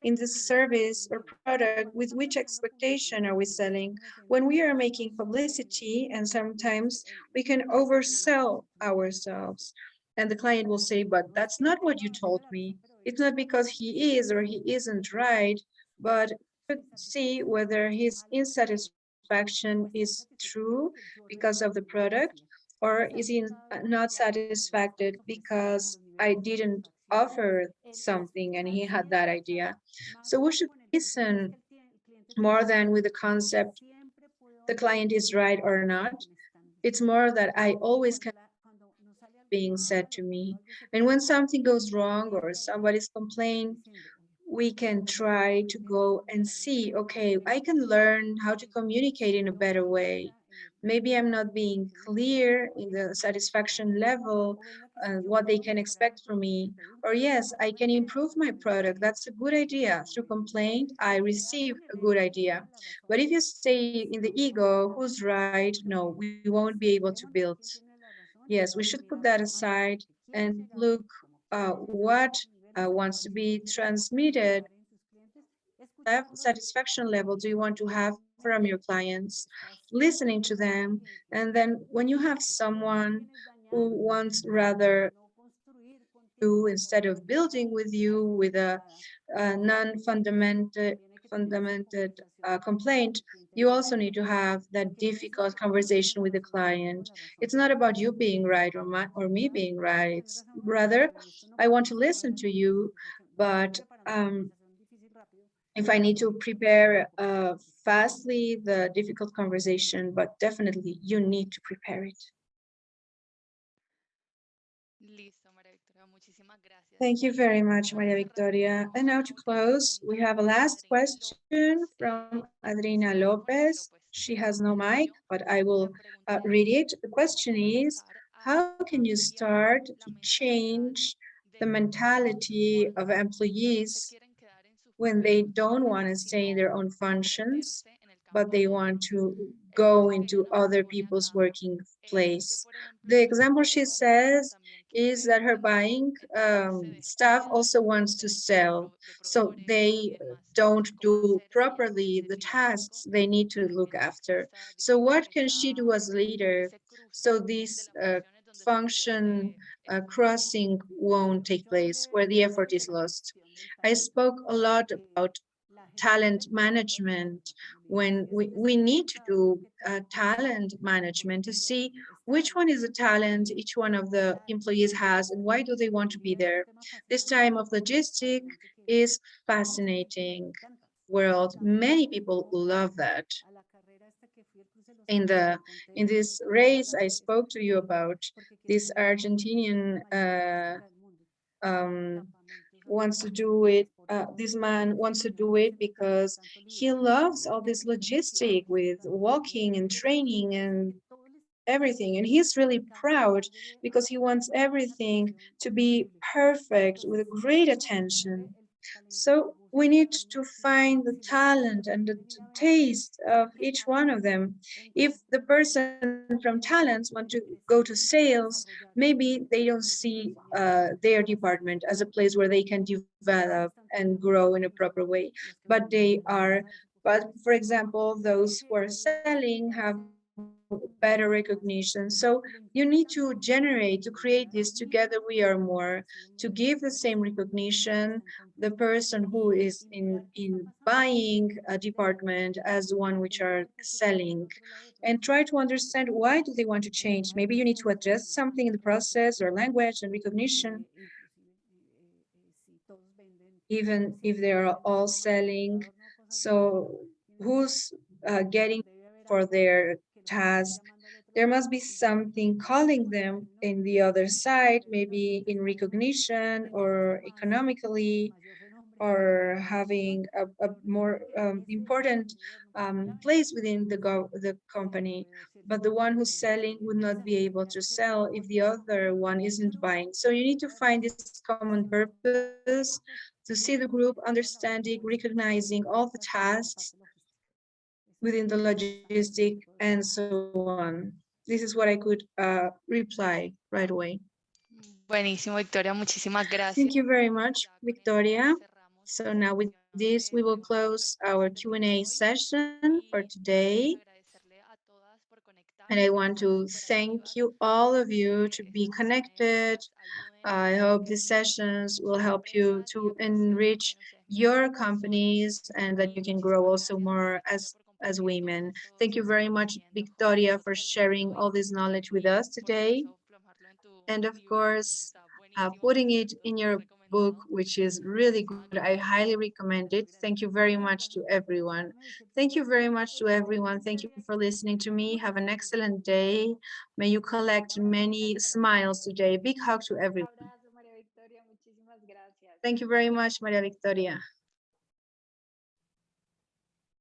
in this service or product, with which expectation are we selling. When we are making publicity, and sometimes we can oversell ourselves, and the client will say, but that's not what you told me. It's not because he is or he isn't right, but see whether his insatisfaction is true because of the product, or is he not satisfied because I didn't offer something and he had that idea. So we should listen more than with the concept the client is right or not. It's more that I always can being said to me. And when something goes wrong or somebody's complaining, we can try to go and see, okay, I can learn how to communicate in a better way. Maybe I'm not being clear in the satisfaction level, what they can expect from me. Or yes, I can improve my product. That's a good idea. Through complaint, I receive a good idea. But if you stay in the ego, who's right? No, we won't be able to build. Yes, we should put that aside and look what wants to be transmitted, satisfaction level do you want to have from your clients, listening to them. And then when you have someone who wants rather do, instead of building with you with a non-fundamented complaint, you also need to have that difficult conversation with the client. It's not about you being right or me being right. It's rather, I want to listen to you, but if I need to prepare fastly the difficult conversation, but definitely you need to prepare it. Listo, María Victoria, muchísimas gracias. Thank you very much, Maria Victoria. And now to close, we have a last question from Adriana Lopez. She has no mic, but I will read it. The question is, how can you start to change the mentality of employees when they don't want to stay in their own functions, but they want to go into other people's working place? The example she says is that her buying staff also wants to sell, so they don't do properly the tasks they need to look after. So what can she do as leader so this function crossing won't take place where the effort is lost? I spoke a lot about talent management, when we need to do talent management to see which one is a talent each one of the employees has and why do they want to be there. This time of logistic is fascinating world. Many people love that. In this race I spoke to you about, this Argentinian wants to do it. This man wants to do it because he loves all this logistic with walking and training and everything. And he's really proud because he wants everything to be perfect with great attention. So we need to find the talent and the taste of each one of them. If the person from talents want to go to sales, maybe they don't see their department as a place where they can develop and grow in a proper way, but for example, those who are selling have better recognition. So you need to generate, to create this together we are more, to give the same recognition the person who is in buying a department as the one which are selling, and try to understand why do they want to change. Maybe you need to adjust something in the process or language and recognition. Even if they are all selling, so who's getting for their task? There must be something calling them in the other side, maybe in recognition or economically, or having a more important place within the company, but the one who's selling would not be able to sell if the other one isn't buying. So you need to find this common purpose, to see the group, understanding, recognizing all the tasks within the logistic, and so on. This is what I could reply right away. Buenísimo, Victoria, muchísimas gracias. Thank you very much, Victoria. So now with this, we will close our Q&A session for today. And I want to thank you, all of you, to be connected. I hope these sessions will help you to enrich your companies and that you can grow also more as women. Thank you very much, Victoria, for sharing all this knowledge with us today. And of course, putting it in your book, which is really good. I highly recommend it. Thank you very much to everyone. Thank you very much to everyone. Thank you for listening to me. Have an excellent day. May you collect many smiles today. Big hug to everyone. Abrazo, María Victoria, muchísimas gracias. Thank you very much, María Victoria.